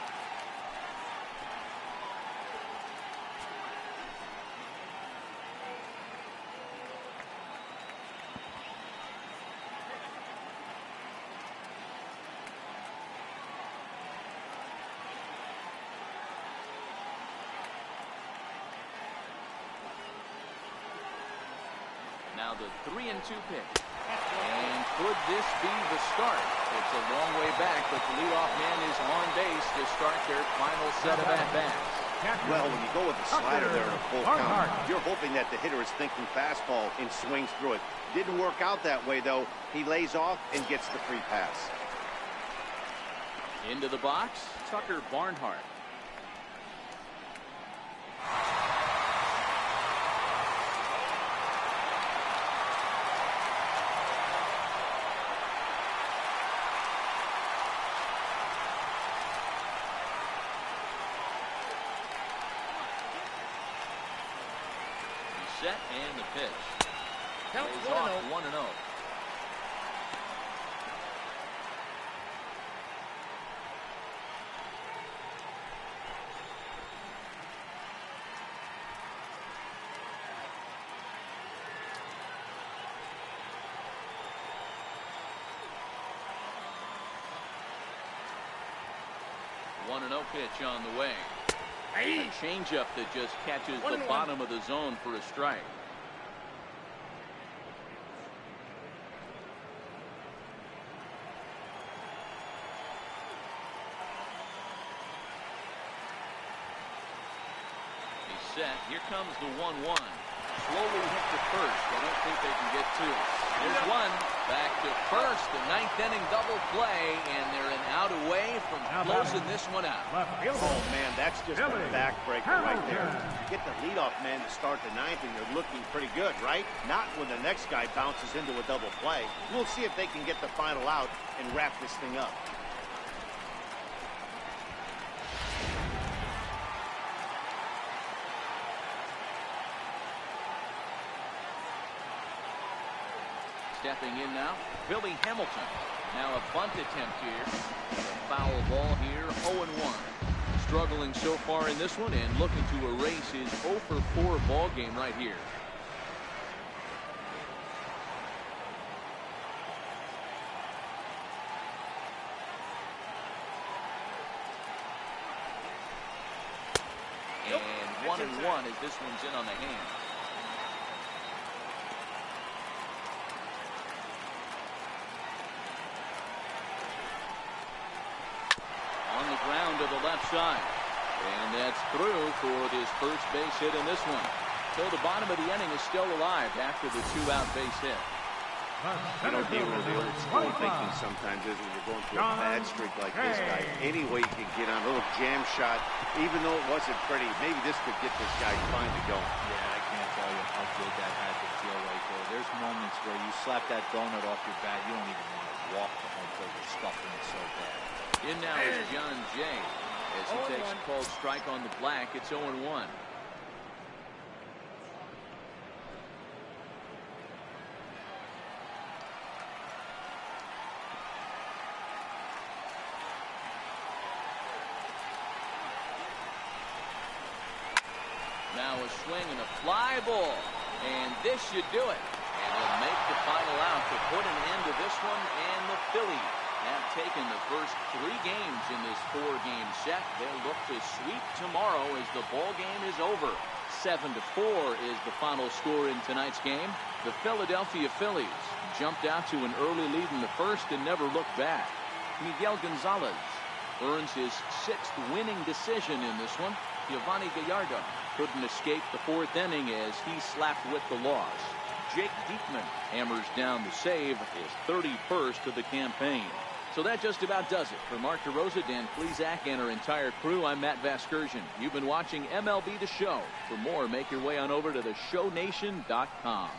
A: Now the 3-2 pitch. And could this be the start? It's a long way back, but the leadoff man is on base to start their final set of at-bats.
B: Well, when you go with the slider there in a full count, you're hoping that the hitter is thinking fastball and swings through it. Didn't work out that way, though. He lays off and gets the free pass.
A: Into the box, Tucker Barnhart. Set and the pitch.
E: Count
A: Lays off 1-0. 1-0 pitch on the way. A changeup that just catches the bottom of the zone for a strike. He's set. Here comes the 1-1. Slowly hit to first. I don't think they can get two. There's one. Back to first. The ninth inning double play, and they're an out away from closing this one out.
B: Oh, man, that's just a backbreaker right there. You get the leadoff man to start the ninth, and you're looking pretty good, right? Not when the next guy bounces into a double play. We'll see if they can get the final out and wrap this thing up.
A: Stepping in now, Billy Hamilton. Now a bunt attempt here. A foul ball here, 0-1. Struggling so far in this one and looking to erase his 0-for-4 ball game right here. And 1-1 as this one's in on the hand. Ground to the left side, and that's through for his first base hit in this one. So the bottom of the inning is still alive after the 2-out base hit.
B: You know, the old school thinking sometimes is when you're going through a bad streak like this guy, any way you can get on a little jam shot, even though it wasn't pretty, maybe this could get this guy finally going.
C: Yeah, I can't tell you how good that had to feel right there. There's moments where you slap that donut off your bat, you don't even want to walk to home because you're stuffing it so bad.
A: In now is John Jay as he takes a called strike on the black. It's 0-1. Now a swing and a fly ball, and this should do it. And it'll make the final out to put an end to this one, and the Phillies have taken the first 3 games in this 4-game set. They'll look to sweep tomorrow as the ball game is over. 7-4 is the final score in tonight's game. The Philadelphia Phillies jumped out to an early lead in the first and never looked back. Miguel Gonzalez earns his 6th winning decision in this one. Giovanni Gallardo couldn't escape the 4th inning as he slapped with the loss. Jake Diekman hammers down the save, his 31st of the campaign. So that just about does it. For Mark DeRosa, Dan Plesac, and our entire crew, I'm Matt Vasgersian. You've been watching MLB The Show. For more, make your way on over to theshownation.com.